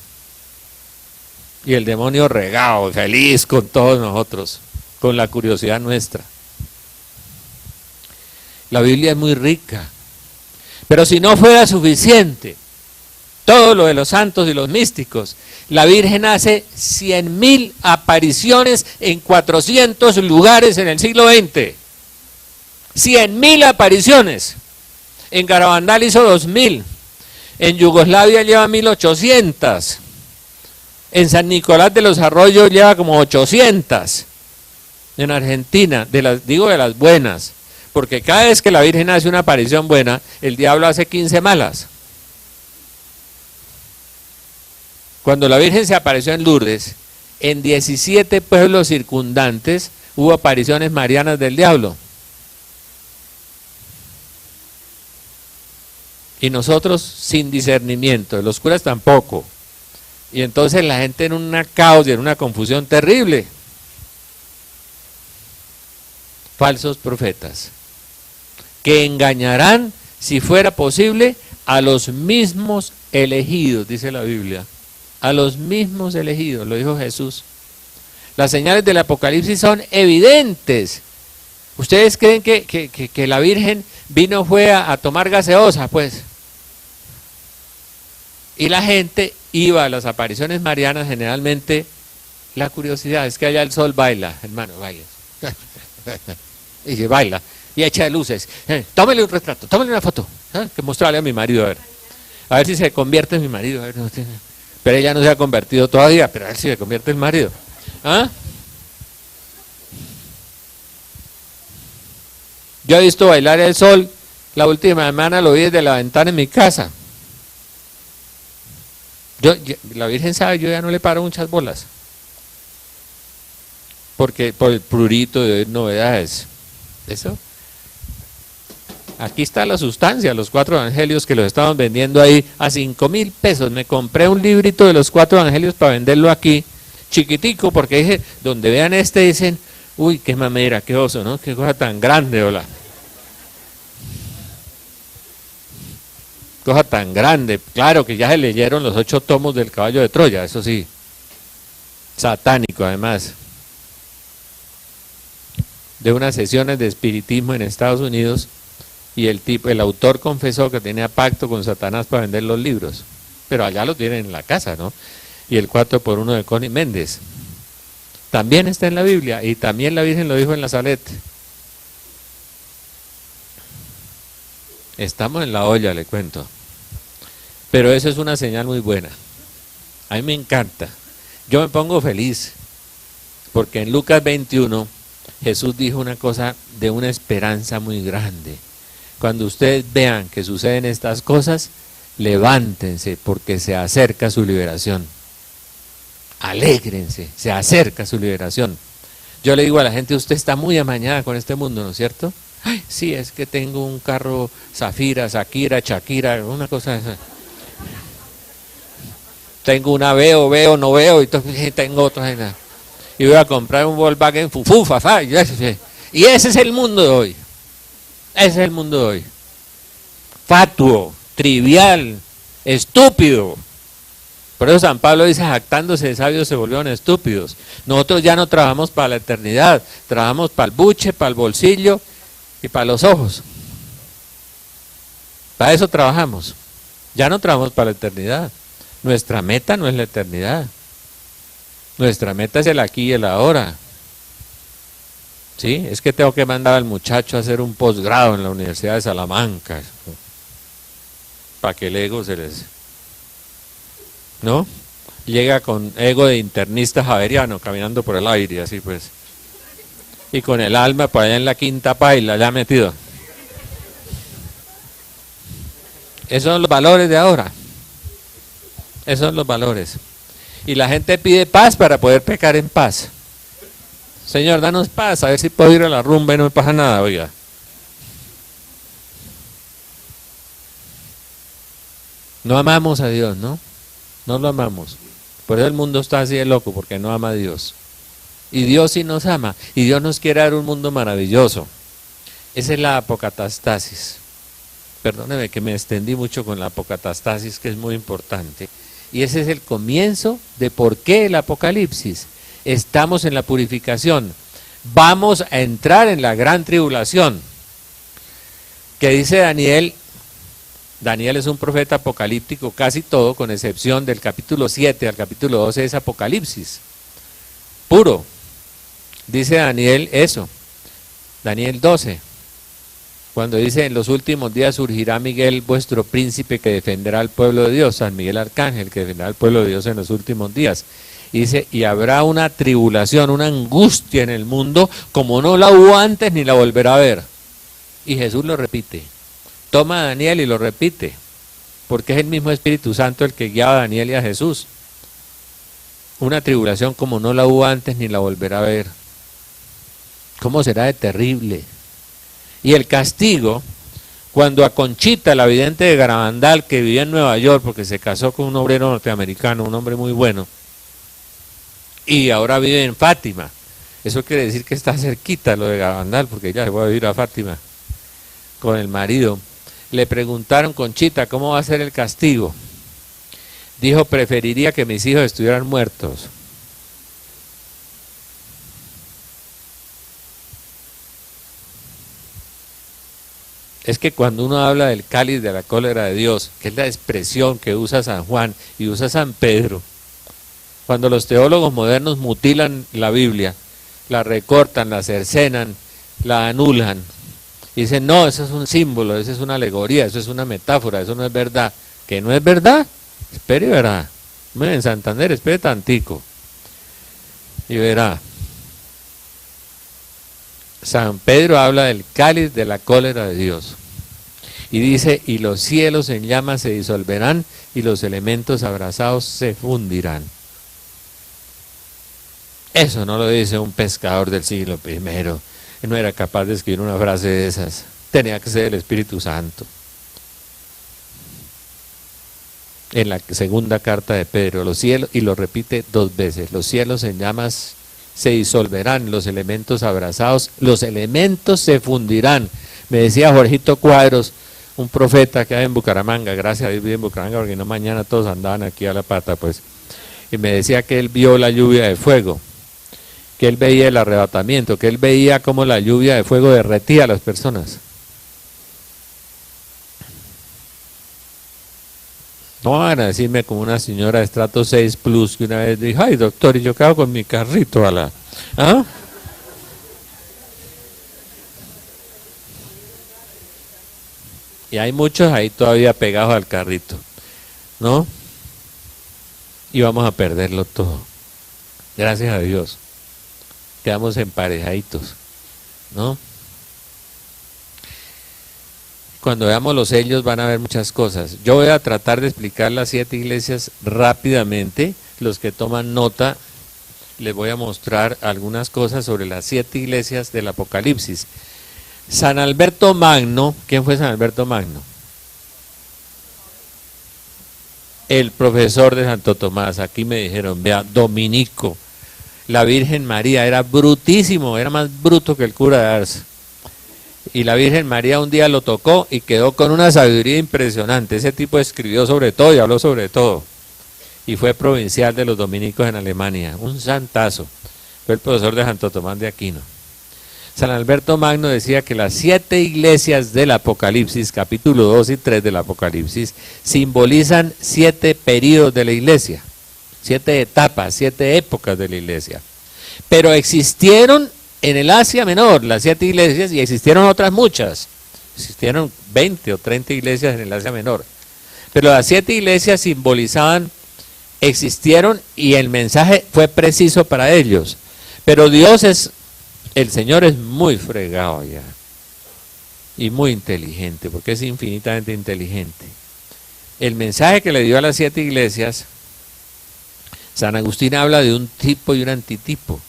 Y el demonio regado, feliz con todos nosotros, con la curiosidad nuestra. La Biblia es muy rica. Pero si no fuera suficiente, todo lo de los santos y los místicos, la Virgen hace 100.000 apariciones en 400 lugares en el siglo XX. 100.000 apariciones. En Garabandal hizo 2.000. En Yugoslavia lleva 1.800. En San Nicolás de los Arroyos lleva como 800. En Argentina, de las buenas. Porque cada vez que la Virgen hace una aparición buena, el diablo hace 15 malas. Cuando la Virgen se apareció en Lourdes, en 17 pueblos circundantes hubo apariciones marianas del diablo. Y nosotros sin discernimiento, los curas tampoco. Y entonces la gente en un caos y en una confusión terrible. Falsos profetas, que engañarán, si fuera posible, a los mismos elegidos, dice la Biblia. A los mismos elegidos, lo dijo Jesús. Las señales del Apocalipsis son evidentes. ¿Ustedes creen que la Virgen fue a tomar gaseosa? Pues. Y la gente iba a las apariciones marianas, generalmente, la curiosidad es que allá el sol baila, hermano, baila. Y se baila, y echa luces. Tómele un retrato, tómele una foto, que mostrarle a mi marido, a ver si se convierte en mi marido. A ver, no, pero ella no se ha convertido todavía, pero a ver si se convierte en marido. ¿Ah? Yo he visto bailar el sol, la última semana lo vi desde la ventana en mi casa. La Virgen sabe, yo ya no le paro muchas bolas. Porque por el prurito de oír novedades. Eso. Aquí está la sustancia, los 4 evangelios que los estaban vendiendo ahí a 5.000 pesos. Me compré un librito de los 4 evangelios para venderlo aquí, chiquitico, porque dije, donde vean este dicen, uy, qué mamera, qué oso, ¿no? Qué cosa tan grande, hola. Cosa tan grande. Claro que ya se leyeron los 8 tomos del Caballo de Troya, eso sí. satánico además, de unas sesiones de espiritismo en Estados Unidos, y el autor confesó que tenía pacto con Satanás para vender los libros, pero allá lo tienen en la casa, ¿no? Y el 4x1 de Connie Méndez también está en la Biblia, y también la Virgen lo dijo en la Salette. Estamos en la olla, le cuento. Pero eso es una señal muy buena. A mí me encanta. Yo me pongo feliz, porque en Lucas 21 Jesús dijo una cosa de una esperanza muy grande. Cuando ustedes vean que suceden estas cosas, levántense, porque se acerca su liberación. Alégrense, se acerca su liberación. Yo le digo a la gente, usted está muy amañada con este mundo, ¿no es cierto? Ay, sí, es que tengo un carro Zafira, Shakira, una cosa esa. Tengo una veo, no veo, y tengo otra. Y voy a comprar un Volkswagen fafá. Y ese es el mundo de hoy. Ese es el mundo de hoy. Fatuo, trivial, estúpido. Por eso San Pablo dice, jactándose de sabios se volvieron estúpidos. Nosotros ya no trabajamos para la eternidad, trabajamos para el buche, para el bolsillo y para los ojos. Para eso trabajamos. Ya no trabajamos para la eternidad. Nuestra meta no es la eternidad. Nuestra meta es el aquí y el ahora. ¿Sí? Es que tengo que mandar al muchacho a hacer un posgrado en la Universidad de Salamanca. Para que el ego se les... ¿No? Llega con ego de internista javeriano, caminando por el aire, así pues. Y con el alma por allá en la quinta paila, ya metido. Esos son los valores de ahora. Esos son los valores. Y la gente pide paz para poder pecar en paz. Señor, danos paz, a ver si puedo ir a la rumba y no me pasa nada, oiga. No amamos a Dios, ¿no? No lo amamos. Por eso el mundo está así de loco, porque no ama a Dios. Y Dios sí nos ama, y Dios nos quiere dar un mundo maravilloso. Esa es la apocatastasis. Perdóneme que me extendí mucho con la apocatastasis, que es muy importante. Y ese es el comienzo de por qué el Apocalipsis. Estamos en la purificación. Vamos a entrar en la gran tribulación. Que dice Daniel. Daniel es un profeta apocalíptico, casi todo, con excepción del capítulo 7 al capítulo 12 es Apocalipsis. Puro. Dice Daniel eso. Daniel 12. Cuando dice, en los últimos días surgirá Miguel, vuestro príncipe, que defenderá al pueblo de Dios. San Miguel Arcángel, que defenderá al pueblo de Dios en los últimos días. Y dice, y habrá una tribulación, una angustia en el mundo, como no la hubo antes ni la volverá a ver. Y Jesús lo repite. Toma a Daniel y lo repite, porque es el mismo Espíritu Santo el que guiaba a Daniel y a Jesús. Una tribulación como no la hubo antes ni la volverá a ver. ¿Cómo será de terrible? Y el castigo, cuando a Conchita, la vidente de Garabandal, que vivía en Nueva York, porque se casó con un obrero norteamericano, un hombre muy bueno, y ahora vive en Fátima. Eso quiere decir que está cerquita lo de Garabandal, porque ella se va a vivir a Fátima con el marido. Le preguntaron, Conchita, ¿cómo va a ser el castigo? Dijo, preferiría que mis hijos estuvieran muertos. Es que cuando uno habla del cáliz de la cólera de Dios, que es la expresión que usa San Juan y usa San Pedro, cuando los teólogos modernos mutilan la Biblia, la recortan, la cercenan, la anulan, y dicen, no, eso es un símbolo, eso es una alegoría, eso es una metáfora, eso no es verdad. ¿Que no es verdad? Espere y verá. En Santander, espere tantico. Y verá. San Pedro habla del cáliz de la cólera de Dios. Y dice, y los cielos en llamas se disolverán, y los elementos abrasados se fundirán. Eso no lo dice un pescador del siglo I. No era capaz de escribir una frase de esas. Tenía que ser el Espíritu Santo. En la segunda carta de Pedro, los cielos, y lo repite 2 veces, los cielos en llamas se disolverán, los elementos abrasados, los elementos se fundirán. Me decía Jorgito Cuadros, un profeta que hay en Bucaramanga, gracias a Dios vive en Bucaramanga, porque no mañana todos andaban aquí a la pata, pues. y me decía que él vio la lluvia de fuego, que él veía el arrebatamiento, que él veía cómo la lluvia de fuego derretía a las personas. No van a decirme como una señora de estrato 6 plus que una vez dijo, ay doctor, y yo quedo con mi carrito a la... ¿Ah? Y hay muchos ahí todavía pegados al carrito, ¿no? Y vamos a perderlo todo. Gracias a Dios. Quedamos emparejaditos, ¿no? Cuando veamos los sellos van a ver muchas cosas. Yo voy a tratar de explicar las 7 iglesias rápidamente. Los que toman nota, les voy a mostrar algunas cosas sobre las 7 iglesias del Apocalipsis. San Alberto Magno, ¿quién fue San Alberto Magno? El profesor de Santo Tomás, aquí me dijeron, vea, dominico. La Virgen María era brutísimo, era más bruto que el cura de Ars. Y la Virgen María un día lo tocó y quedó con una sabiduría impresionante. Ese tipo escribió sobre todo y habló sobre todo. Y fue provincial de los dominicos en Alemania, un santazo. Fue el profesor de Santo Tomás de Aquino. San Alberto Magno decía que las 7 iglesias del Apocalipsis, capítulo 2 y 3 del Apocalipsis, simbolizan 7 periodos de la iglesia, 7 etapas, 7 épocas de la iglesia. Pero existieron en el Asia Menor las 7 iglesias y existieron otras muchas. Existieron 20 o 30 iglesias en el Asia Menor. Pero las 7 iglesias simbolizaban, existieron y el mensaje fue preciso para ellos. Pero el Señor es muy fregado ya y muy inteligente, porque es infinitamente inteligente. El mensaje que le dio a las 7 iglesias, San Agustín habla de un tipo y un antitipo.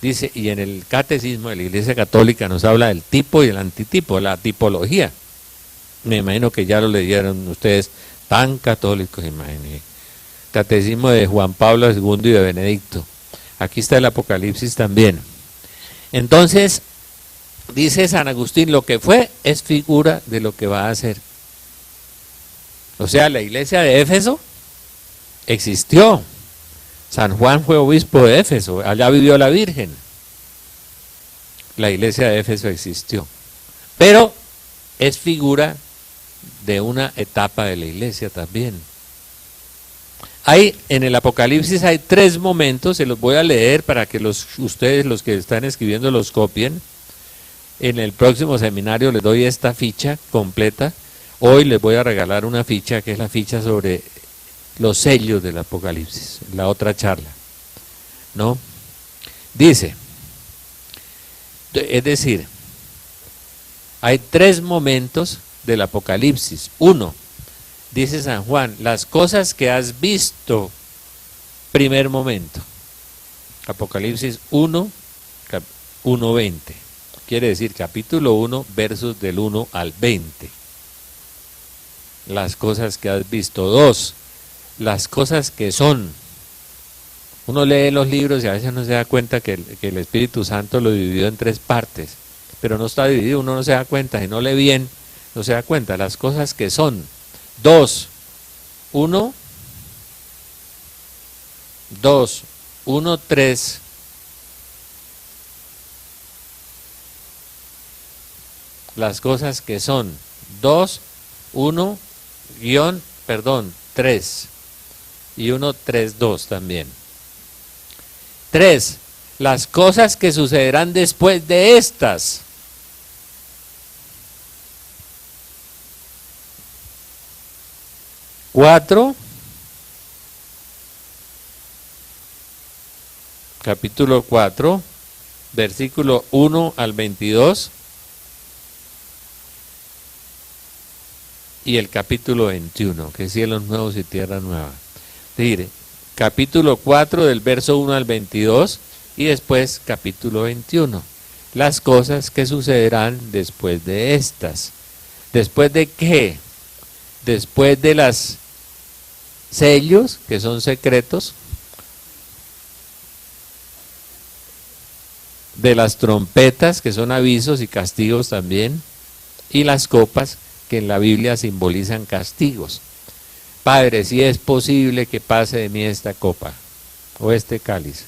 Dice, y en el catecismo de la Iglesia Católica nos habla del tipo y el antitipo, la tipología. Me imagino que ya lo leyeron ustedes, tan católicos, imagínense. Catecismo de Juan Pablo II y de Benedicto. Aquí está el Apocalipsis también. Entonces, dice San Agustín, lo que fue es figura de lo que va a ser. O sea, la iglesia de Éfeso existió. San Juan fue obispo de Éfeso, allá vivió la Virgen. La iglesia de Éfeso existió. Pero es figura de una etapa de la iglesia también. En el Apocalipsis hay 3 momentos, se los voy a leer para que ustedes, los que están escribiendo, los copien. En el próximo seminario les doy esta ficha completa. Hoy les voy a regalar una ficha que es la ficha sobre los sellos del Apocalipsis, la otra charla, ¿no? Dice, es decir, hay 3 momentos del Apocalipsis. 1, dice San Juan, las cosas que has visto, primer momento. Apocalipsis 1, 1:20. Quiere decir capítulo 1, versos del 1 al 20. Las cosas que has visto. 2, las cosas que son. Uno lee los libros y a veces no se da cuenta que el Espíritu Santo lo dividió en 3 partes, pero no está dividido, uno no se da cuenta, si no lee bien, no se da cuenta. Las cosas que son. 2, 1, 3. Las cosas que son. 2, 1, 3. Y 1, 3, 2 también. 3. Las cosas que sucederán después de estas. 4, capítulo 4, versículo 1 al 22, y el capítulo 21, que es cielos nuevos y tierra nueva. Mire, capítulo 4 del verso 1 al 22, y después capítulo 21. Las cosas que sucederán después de estas. ¿Después de qué? Después de las sellos, que son secretos, de las trompetas, que son avisos y castigos también, y las copas, que en la Biblia simbolizan castigos. Padre, si es posible que pase de mí esta copa. o este cáliz.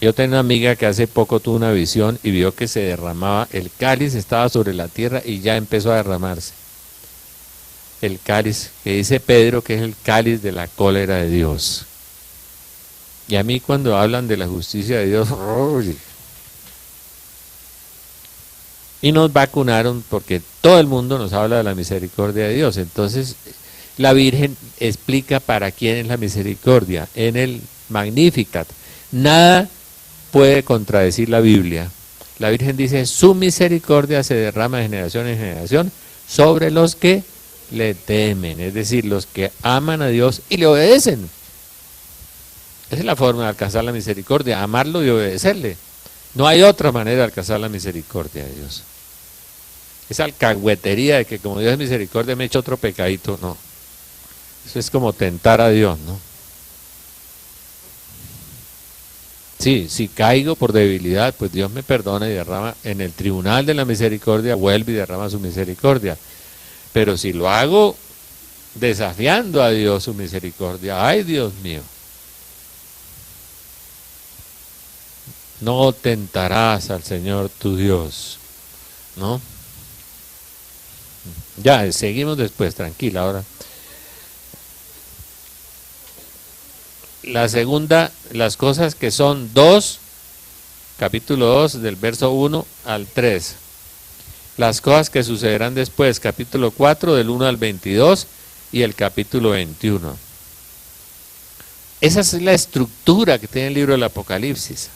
Yo tenía una amiga que hace poco tuvo una visión y vio que se derramaba, el cáliz estaba sobre la tierra y ya empezó a derramarse. El cáliz, que dice Pedro que es el cáliz de la cólera de Dios. Y a mí cuando hablan de la justicia de Dios, ¡uy! Y nos vacunaron porque todo el mundo nos habla de la misericordia de Dios. Entonces la Virgen explica para quién es la misericordia en el Magnificat. Nada puede contradecir la Biblia. La Virgen dice, su misericordia se derrama de generación en generación sobre los que le temen, es decir, los que aman a Dios y le obedecen. Esa es la forma de alcanzar la misericordia, amarlo y obedecerle. No hay otra manera de alcanzar la misericordia de Dios. Esa alcahuetería de que como Dios es misericordia me echa otro pecadito, no. Eso es como tentar a Dios, ¿no? Sí, si caigo por debilidad, pues Dios me perdona y derrama en el tribunal de la misericordia, vuelve y derrama su misericordia. Pero si lo hago desafiando a Dios su misericordia, ¡ay, Dios mío! No tentarás al Señor tu Dios, ¿no? Ya, seguimos después, tranquila ahora. La segunda, las cosas que son 2, capítulo 2, del verso 1 al 3. Las cosas que sucederán después, capítulo 4, del 1 al 22 y el capítulo 21. Esa es la estructura que tiene el libro del Apocalipsis.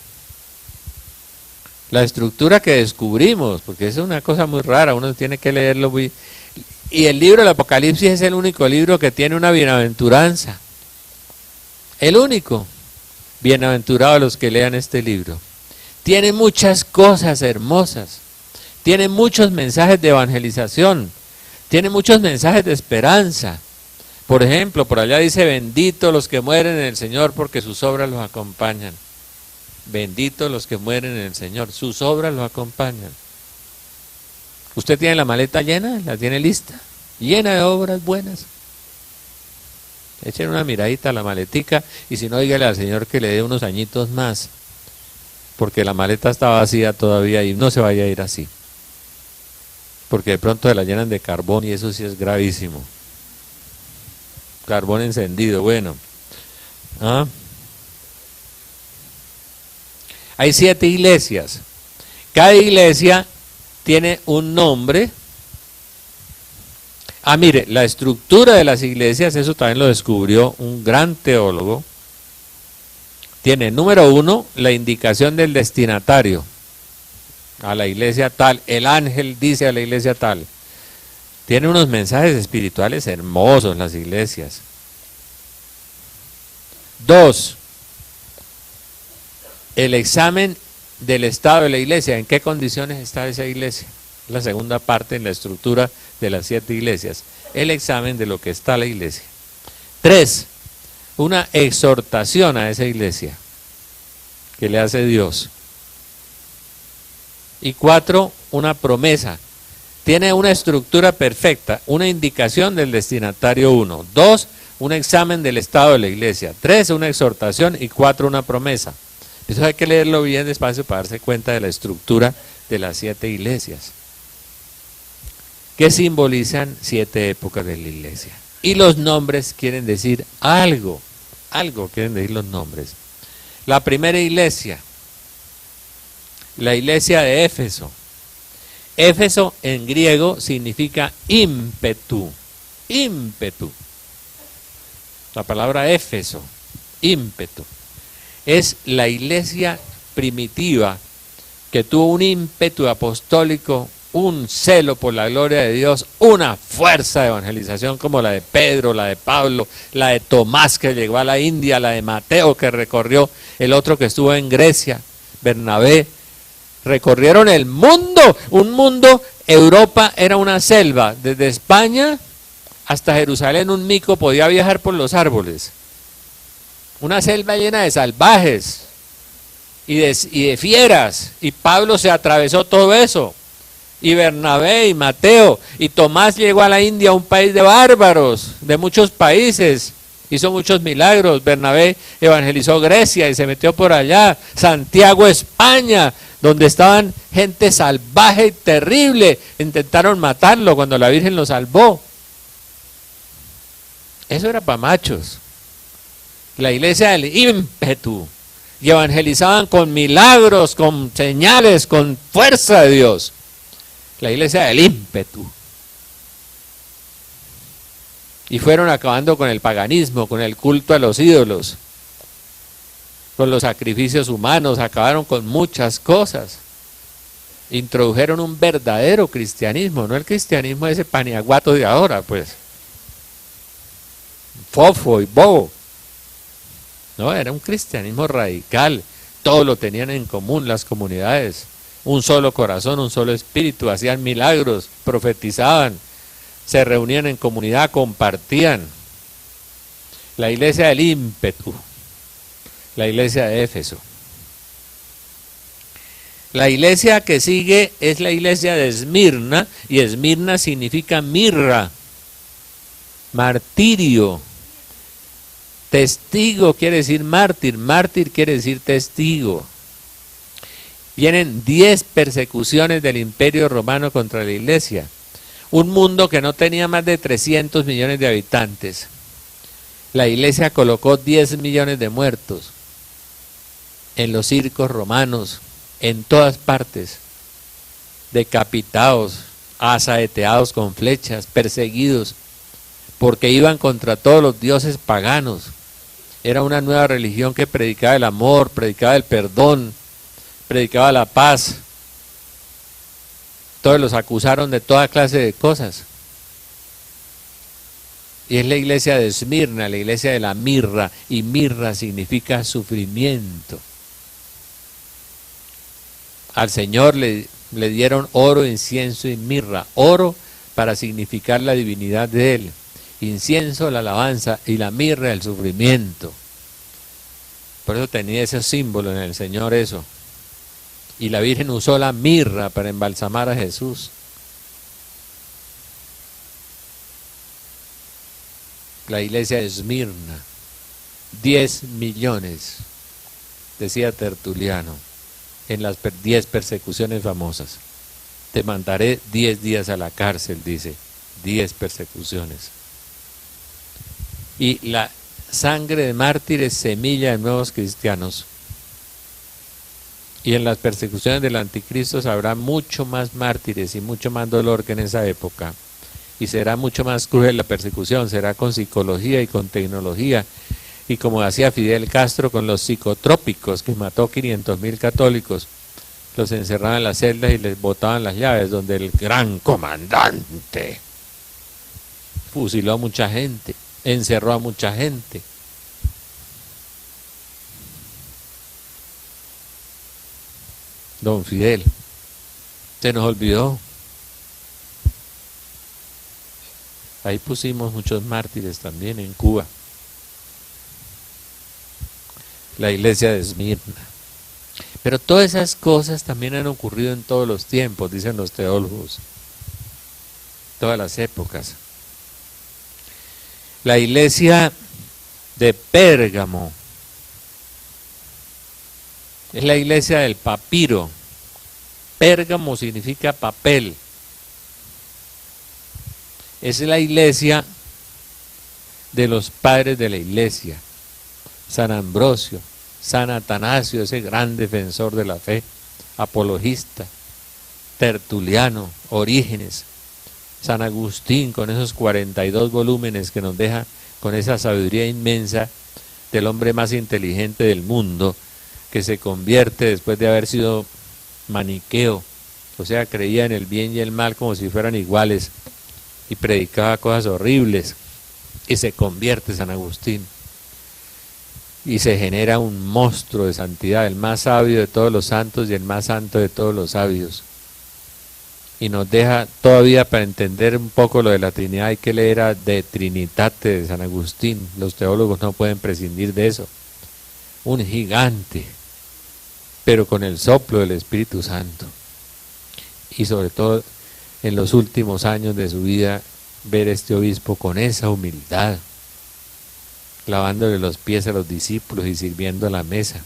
La estructura que descubrimos, porque es una cosa muy rara, uno tiene que leerlo muy... Y el libro del Apocalipsis es el único libro que tiene una bienaventuranza. El único. Bienaventurados los que lean este libro. Tiene muchas cosas hermosas. Tiene muchos mensajes de evangelización. Tiene muchos mensajes de esperanza. Por ejemplo, por allá dice, benditos los que mueren en el Señor porque sus obras los acompañan. Benditos los que mueren en el Señor, sus obras los acompañan. ¿Usted tiene la maleta llena? ¿La tiene lista? Llena de obras buenas. Echen una miradita a la maletica y si no, dígale al Señor que le dé unos añitos más, porque la maleta está vacía todavía y no se vaya a ir así, porque de pronto se la llenan de carbón y eso sí es gravísimo. Carbón encendido, bueno. ¿Ah? Hay 7 iglesias. Cada iglesia tiene un nombre. Mire, la estructura de las iglesias, eso también lo descubrió un gran teólogo. Tiene, número 1, la indicación del destinatario. A la iglesia tal, el ángel dice a la iglesia tal. Tiene unos mensajes espirituales hermosos las iglesias. 2, el examen del estado de la iglesia, en qué condiciones está esa iglesia. La segunda parte en la estructura de las 7 iglesias, el examen de lo que está la iglesia. 3, una exhortación a esa iglesia que le hace Dios. Y 4, una promesa. Tiene una estructura perfecta, una indicación del destinatario 1. 2, un examen del estado de la iglesia. 3, una exhortación y 4, una promesa. Eso hay que leerlo bien despacio para darse cuenta de la estructura de las 7 iglesias, que simbolizan 7 épocas de la iglesia. Y los nombres quieren decir algo quieren decir los nombres. La primera iglesia, la iglesia de Éfeso. Éfeso en griego significa ímpetu, ímpetu. La palabra Éfeso, ímpetu. Es la iglesia primitiva que tuvo un ímpetu apostólico, un celo por la gloria de Dios, una fuerza de evangelización como la de Pedro, la de Pablo, la de Tomás que llegó a la India, la de Mateo que recorrió, el otro que estuvo en Grecia, Bernabé. Recorrieron el mundo, un mundo. Europa era una selva, desde España hasta Jerusalén un mico podía viajar por los árboles. Una selva llena de salvajes y de fieras, y Pablo se atravesó todo eso, y Bernabé y Mateo, y Tomás llegó a la India, un país de bárbaros, de muchos países, hizo muchos milagros. Bernabé evangelizó Grecia y se metió por allá. Santiago, España, donde estaban gente salvaje y terrible. Intentaron matarlo cuando la Virgen lo salvó. Eso era para machos. La iglesia del ímpetu. Y evangelizaban con milagros, con señales, con fuerza de Dios. La iglesia del ímpetu. Y fueron acabando con el paganismo, con el culto a los ídolos, con los sacrificios humanos, acabaron con muchas cosas. Introdujeron un verdadero cristianismo, no el cristianismo ese paniaguato de ahora, pues. Fofo y bobo. No, era un cristianismo radical. Todo lo tenían en común las comunidades. Un solo corazón, un solo espíritu, hacían milagros, profetizaban. Se reunían en comunidad, compartían. La iglesia del ímpetu, la iglesia de Éfeso. La iglesia que sigue es la iglesia de Esmirna, y Esmirna significa mirra, martirio. Testigo quiere decir mártir, mártir quiere decir testigo. Vienen 10 persecuciones del Imperio Romano contra la iglesia. Un mundo que no tenía más de 300 millones de habitantes. La iglesia colocó 10 millones de muertos en los circos romanos, en todas partes, decapitados, asaeteados con flechas, perseguidos, porque iban contra todos los dioses paganos. Era una nueva religión que predicaba el amor, predicaba el perdón, predicaba la paz. Todos los acusaron de toda clase de cosas. Y es la iglesia de Esmirna, la iglesia de la mirra, y mirra significa sufrimiento. Al Señor le dieron oro, incienso y mirra. Oro para significar la divinidad de Él, incienso la alabanza y la mirra el sufrimiento. Por eso tenía ese símbolo en el Señor eso. Y la Virgen usó la mirra para embalsamar a Jesús. La iglesia de Esmirna, 10 millones, decía Tertuliano, en las 10 persecuciones famosas. Te mandaré 10 días a la cárcel, dice, 10 persecuciones. Y la sangre de mártires, semilla de nuevos cristianos. Y en las persecuciones del anticristo habrá mucho más mártires y mucho más dolor que en esa época. Y será mucho más cruel la persecución, será con psicología y con tecnología. Y como hacía Fidel Castro con los psicotrópicos, que mató 500.000 católicos, los encerraban en las celdas y les botaban las llaves, donde el gran comandante fusiló a mucha gente, encerró a mucha gente. Don Fidel, se nos olvidó. Ahí pusimos muchos mártires también en Cuba. La iglesia de Esmirna. Pero todas esas cosas también han ocurrido en todos los tiempos, dicen los teólogos. Todas las épocas. La iglesia de Pérgamo es la iglesia del papiro. Pérgamo significa papel. Es la iglesia de los padres de la iglesia. San Ambrosio, San Atanasio, ese gran defensor de la fe, apologista, Tertuliano, Orígenes, San Agustín, con esos 42 volúmenes que nos deja, con esa sabiduría inmensa del hombre más inteligente del mundo, que se convierte después de haber sido maniqueo, o sea, creía en el bien y el mal como si fueran iguales, y predicaba cosas horribles, y se convierte San Agustín, y se genera un monstruo de santidad, el más sabio de todos los santos y el más santo de todos los sabios. Y nos deja todavía, para entender un poco lo de la Trinidad, hay que leer a De Trinitate de San Agustín. Los teólogos no pueden prescindir de eso. Un gigante, pero con el soplo del Espíritu Santo. Y sobre todo en los últimos años de su vida, ver este obispo con esa humildad, lavándole los pies a los discípulos y sirviendo a la mesa.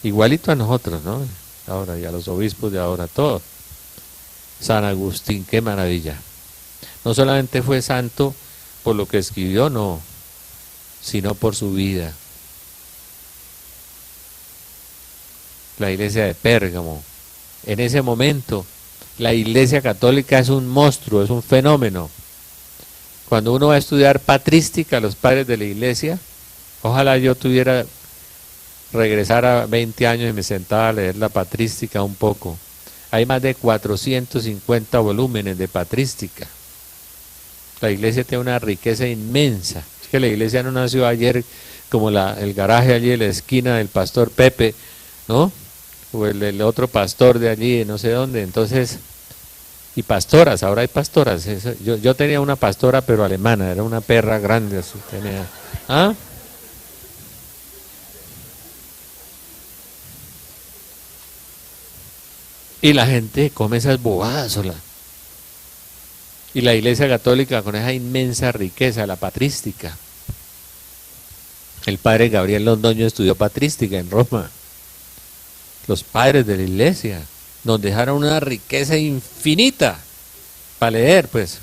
Igualito a nosotros, ¿no? Ahora, y a los obispos de ahora, todo. San Agustín, qué maravilla. No solamente fue santo por lo que escribió, no, sino por su vida. La iglesia de Pérgamo, en ese momento, la iglesia católica es un monstruo, es un fenómeno. Cuando uno va a estudiar patrística, los padres de la iglesia, ojalá yo tuviera, regresar a 20 años y me sentaba a leer la patrística un poco. Hay más de 450 volúmenes de patrística. La iglesia tiene una riqueza inmensa. Es que la iglesia no nació ayer como el garaje allí en la esquina del pastor Pepe, ¿no? O el otro pastor de allí, no sé dónde. Entonces, y pastoras, ahora hay pastoras. Yo tenía una pastora, pero alemana, era una perra grande. Así, tenía, ¿ah? Y la gente come esas bobadas sola. Y la iglesia católica con esa inmensa riqueza, la patrística. El padre Gabriel Londoño estudió patrística en Roma. Los padres de la iglesia nos dejaron una riqueza infinita para leer, pues.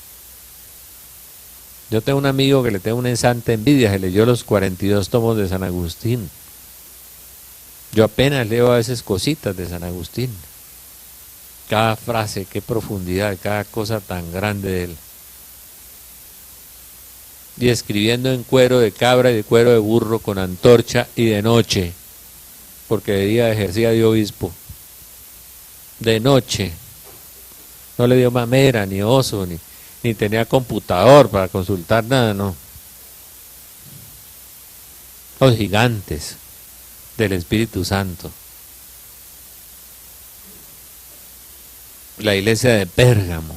Yo tengo un amigo que le tengo una santa envidia, se leyó los 42 tomos de San Agustín. Yo apenas leo a veces cositas de San Agustín. Cada frase, qué profundidad, cada cosa tan grande de él. Y escribiendo en cuero de cabra y de cuero de burro con antorcha y de noche, porque de día ejercía de obispo. De noche. No le dio mamera, ni oso, ni tenía computador para consultar nada, no. Los gigantes del Espíritu Santo. La iglesia de Pérgamo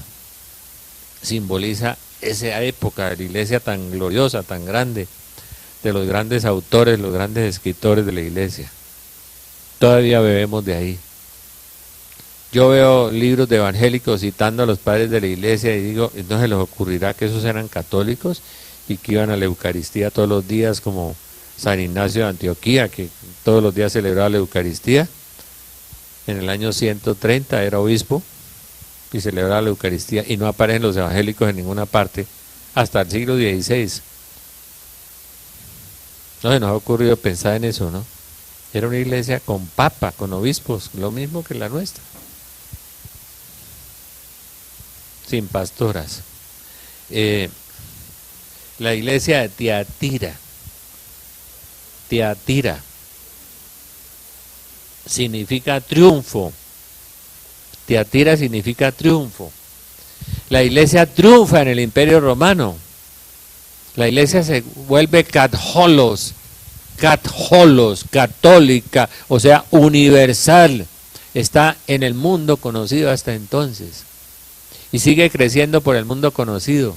simboliza esa época de la iglesia tan gloriosa, tan grande, de los grandes autores, los grandes escritores de la iglesia. Todavía bebemos de ahí. Yo veo libros de evangélicos citando a los padres de la iglesia y digo, ¿no se les ocurrirá que esos eran católicos y que iban a la Eucaristía todos los días como San Ignacio de Antioquía, que todos los días celebraba la Eucaristía? En el año 130 era obispo y celebraba la Eucaristía y no aparecen los evangélicos en ninguna parte hasta el siglo XVI. No se nos ha ocurrido pensar en eso, ¿no? Era una iglesia con papa, con obispos, lo mismo que la nuestra. Sin pastoras. La iglesia de Tiatira. Tiatira significa triunfo. Tiatira significa triunfo. La iglesia triunfa en el Imperio Romano. La iglesia se vuelve católicos, católica, o sea, universal. Está en el mundo conocido hasta entonces. Y sigue creciendo por el mundo conocido.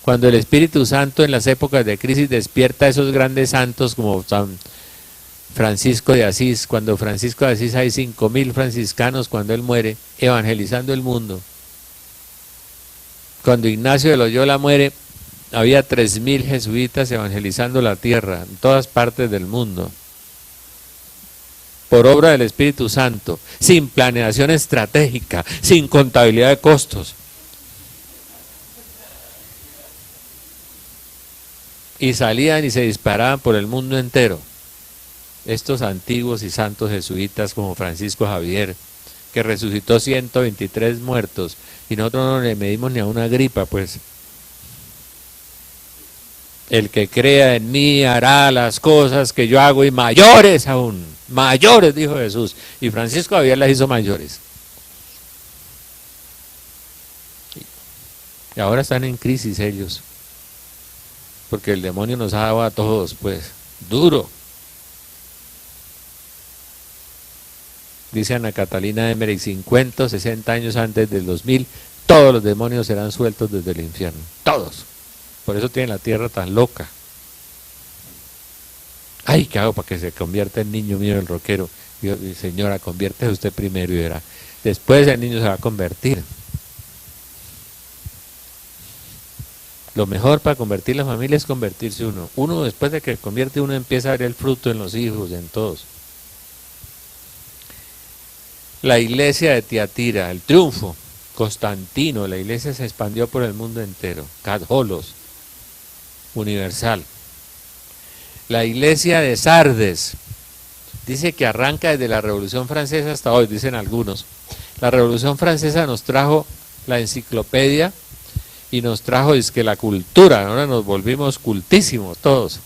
Cuando el Espíritu Santo en las épocas de crisis despierta a esos grandes santos como San Francisco de Asís, cuando Francisco de Asís hay 5.000 franciscanos cuando él muere, evangelizando el mundo. Cuando Ignacio de Loyola muere, había 3.000 jesuitas evangelizando la tierra, en todas partes del mundo. Por obra del Espíritu Santo, sin planeación estratégica, sin contabilidad de costos. Y salían y se disparaban por el mundo entero. Estos antiguos y santos jesuitas como Francisco Javier, que resucitó 123 muertos, y nosotros no le medimos ni a una gripa, pues. El que crea en mí hará las cosas que yo hago y mayores aún. Mayores, dijo Jesús. Y Francisco Javier las hizo mayores. Y ahora están en crisis ellos. Porque el demonio nos ha dado a todos, pues, duro. Dice Ana Catalina Emmerich, 50 o 60 años antes del 2000, todos los demonios serán sueltos desde el infierno. Todos. Por eso tiene la tierra tan loca. Ay, ¿qué hago para que se convierta el niño mío el rockero? Y yo, señora, conviértese usted primero y verá. Después el niño se va a convertir. Lo mejor para convertir la familia es convertirse uno. Uno, después de que convierte, uno empieza a ver el fruto en los hijos, en todos. La iglesia de Tiatira, el triunfo. Constantino, la iglesia se expandió por el mundo entero. Cadholos, universal. La iglesia de Sardes, dice que arranca desde la Revolución Francesa hasta hoy, dicen algunos. La Revolución Francesa nos trajo la enciclopedia y nos trajo dizque la cultura, ahora nos volvimos cultísimos todos.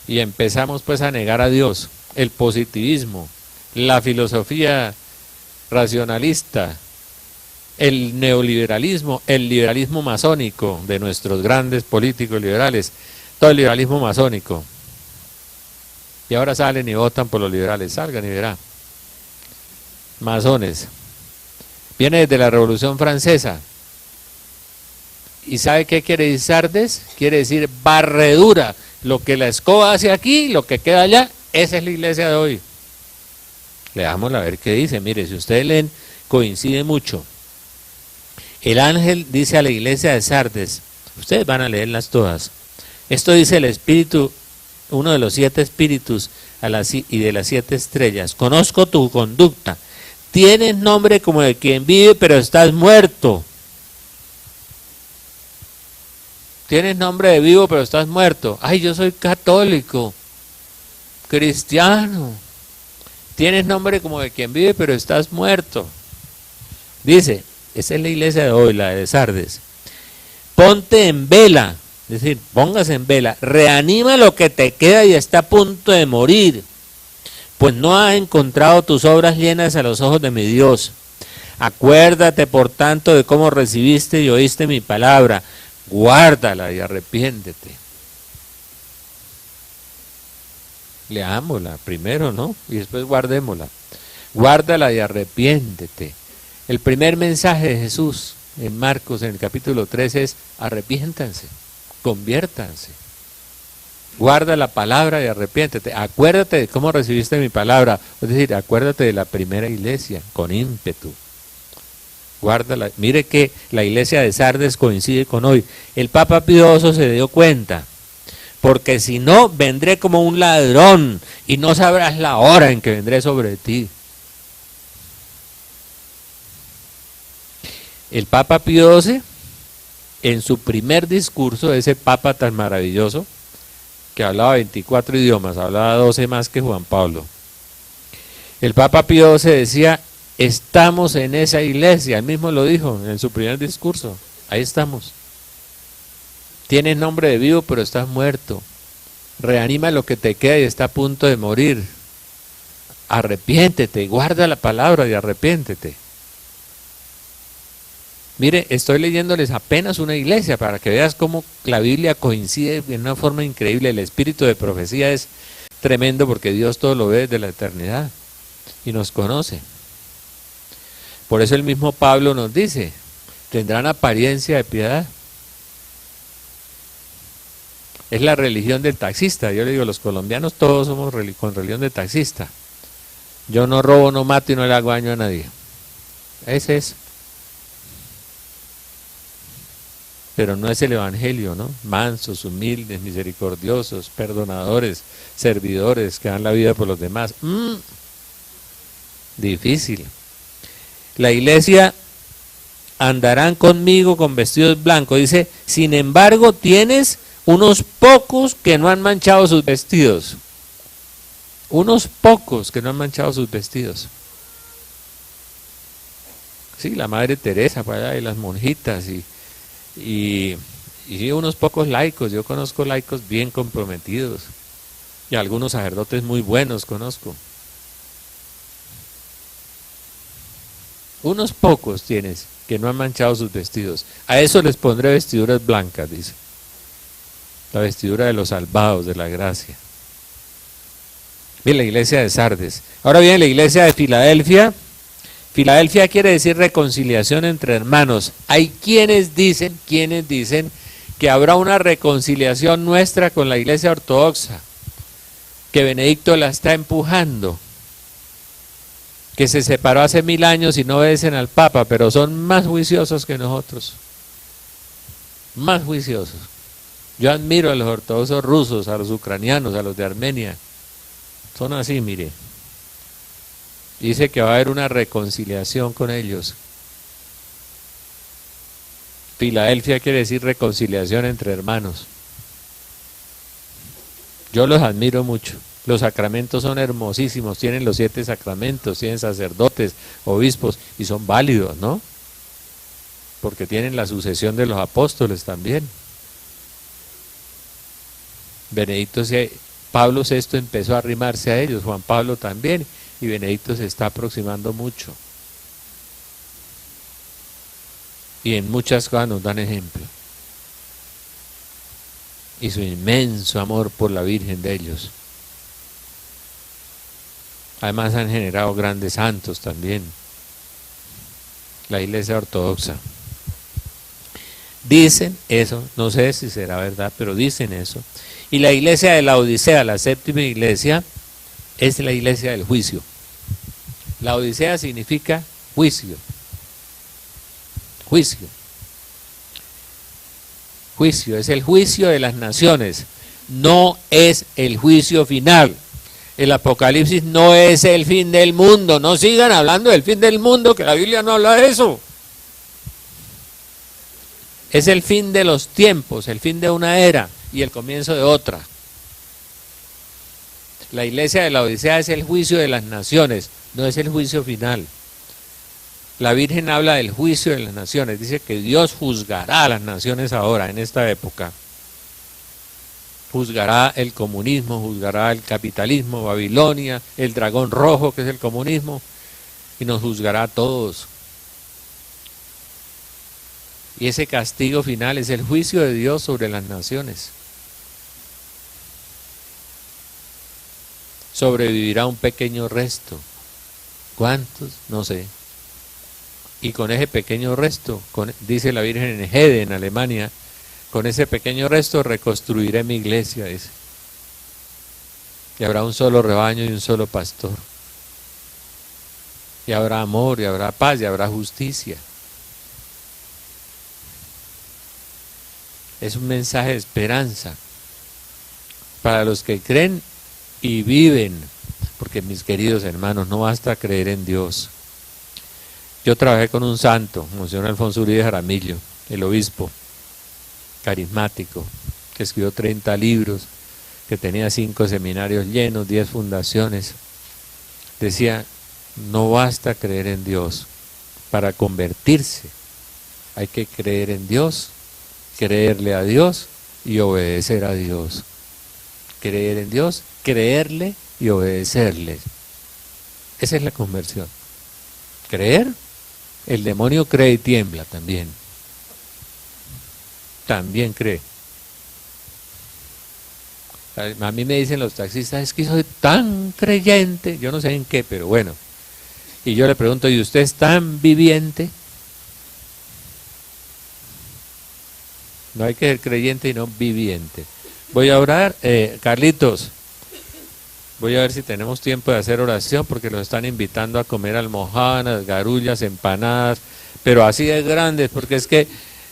Y empezamos pues a negar a Dios, el positivismo, la filosofía racionalista, el neoliberalismo, el liberalismo masónico de nuestros grandes políticos liberales, todo el liberalismo masónico. Y ahora salen y votan por los liberales, salgan y verán. Masones. Viene desde la Revolución Francesa. ¿Y sabe qué quiere decir Sardes? Quiere decir barredura. Lo que la escoba hace aquí, lo que queda allá, esa es la iglesia de hoy. Leámosla a ver qué dice. Mire, si ustedes leen, coincide mucho. El ángel dice a la iglesia de Sardes, ustedes van a leerlas todas. Esto dice el espíritu, uno de los 7 espíritus y de las 7 estrellas. Conozco tu conducta. Tienes nombre como de quien vive, pero estás muerto. Tienes nombre de vivo, pero estás muerto. Ay, yo soy católico, cristiano. Tienes nombre como de quien vive, pero estás muerto. Dice, esa es la iglesia de hoy, la de Sardes. Ponte en vela, es decir, póngase en vela. Reanima lo que te queda y está a punto de morir. Pues no has encontrado tus obras llenas a los ojos de mi Dios. Acuérdate, por tanto, de cómo recibiste y oíste mi palabra. Guárdala y arrepiéntete. Leámosla primero, ¿no? Y después guardémosla. Guárdala y arrepiéntete. El primer mensaje de Jesús en Marcos, en el capítulo 13, es arrepiéntanse, conviértanse. Guarda la palabra y arrepiéntete. Acuérdate de cómo recibiste mi palabra. Es decir, acuérdate de la primera iglesia, con ímpetu. Guárdala. Mire que la iglesia de Sardes coincide con hoy. El Papa Pío XI se dio cuenta. Porque si no, vendré como un ladrón y no sabrás la hora en que vendré sobre ti. El Papa Pío XII, en su primer discurso, ese Papa tan maravilloso, que hablaba 24 idiomas, hablaba 12 más que Juan Pablo. El Papa Pío XII decía, estamos en esa iglesia, él mismo lo dijo en su primer discurso, ahí estamos. Tienes nombre de vivo, pero estás muerto. Reanima lo que te queda y está a punto de morir. Arrepiéntete, guarda la palabra y arrepiéntete. Mire, estoy leyéndoles apenas una iglesia para que veas cómo la Biblia coincide en una forma increíble. El espíritu de profecía es tremendo porque Dios todo lo ve desde la eternidad y nos conoce. Por eso el mismo Pablo nos dice, tendrán apariencia de piedad. Es la religión del taxista. Yo le digo, los colombianos todos somos con religión de taxista. Yo no robo, no mato y no le hago daño a nadie. Ese es. Pero no es el evangelio, ¿no? Mansos, humildes, misericordiosos, perdonadores, servidores, que dan la vida por los demás. Difícil. La iglesia andarán conmigo con vestidos blancos. Dice, sin embargo, tienes unos pocos que no han manchado sus vestidos. Unos pocos que no han manchado sus vestidos. Sí, la Madre Teresa para allá y las monjitas y unos pocos laicos. Yo conozco laicos bien comprometidos y algunos sacerdotes muy buenos conozco. Unos pocos tienes que no han manchado sus vestidos. A eso les pondré vestiduras blancas, dice. La vestidura de los salvados de la gracia. Bien, la iglesia de Sardes. Ahora viene la iglesia de Filadelfia. Filadelfia quiere decir reconciliación entre hermanos. Hay quienes dicen que habrá una reconciliación nuestra con la iglesia ortodoxa, que Benedicto la está empujando, que se separó hace 1000 años y no obedecen al Papa, pero son más juiciosos que nosotros. más juiciosos. Yo admiro a los ortodoxos rusos, a los ucranianos, a los de Armenia. Son así, mire. Dice que va a haber una reconciliación con ellos. Filadelfia quiere decir reconciliación entre hermanos. Yo los admiro mucho. Los sacramentos son hermosísimos, tienen los 7 sacramentos, tienen sacerdotes, obispos, y son válidos, ¿no? Porque tienen la sucesión de los apóstoles también. Pablo VI empezó a arrimarse a ellos, Juan Pablo también, y Benedicto se está aproximando mucho. Y en muchas cosas nos dan ejemplo. Y su inmenso amor por la Virgen de ellos. Además han generado grandes santos también. La Iglesia Ortodoxa. Dicen eso, no sé si será verdad, pero dicen eso. Y la iglesia de la Odisea, la séptima iglesia, es la iglesia del juicio. La Odisea significa juicio. Juicio. Juicio, es el juicio de las naciones. No es el juicio final. El Apocalipsis no es el fin del mundo. No sigan hablando del fin del mundo, que la Biblia no habla de eso. Es el fin de los tiempos, el fin de una era y el comienzo de otra. La iglesia de la Odisea es el juicio de las naciones, no es el juicio final. La Virgen habla del juicio de las naciones, dice que Dios juzgará a las naciones ahora, en esta época. Juzgará el comunismo, juzgará el capitalismo, Babilonia, el dragón rojo que es el comunismo, y nos juzgará a todos. Y ese castigo final es el juicio de Dios sobre las naciones. Sobrevivirá un pequeño resto. ¿Cuántos? No sé. Y con ese pequeño resto, dice la Virgen en Hede, en Alemania, con ese pequeño resto reconstruiré mi iglesia, dice. Y habrá un solo rebaño y un solo pastor. Y habrá amor, y habrá paz, y habrá justicia. Es un mensaje de esperanza para los que creen y viven, porque mis queridos hermanos, no basta creer en Dios. Yo trabajé con un santo, Monseñor Alfonso Uribe Jaramillo, el obispo carismático, que escribió 30 libros, que tenía 5 seminarios llenos, 10 fundaciones. Decía, no basta creer en Dios, para convertirse hay que creer en Dios, creerle a Dios y obedecer a Dios. Creer en Dios, creerle y obedecerle. Esa es la conversión. Creer, el demonio cree y tiembla también. También cree. A mí me dicen los taxistas, es que soy tan creyente, yo no sé en qué, pero bueno. Y yo le pregunto, ¿y usted es tan viviente? No hay que ser creyente y no viviente. Voy a orar, Carlitos, voy a ver si tenemos tiempo de hacer oración porque los están invitando a comer almojábanas, garullas, empanadas, pero así de grandes, porque es que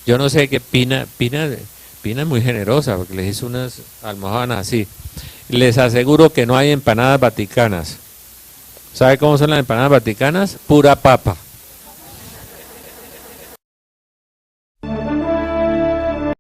yo no sé qué Pina es muy generosa porque les hizo unas almojábanas así. Les aseguro que no hay empanadas vaticanas. ¿Sabe cómo son las empanadas vaticanas? Pura papa.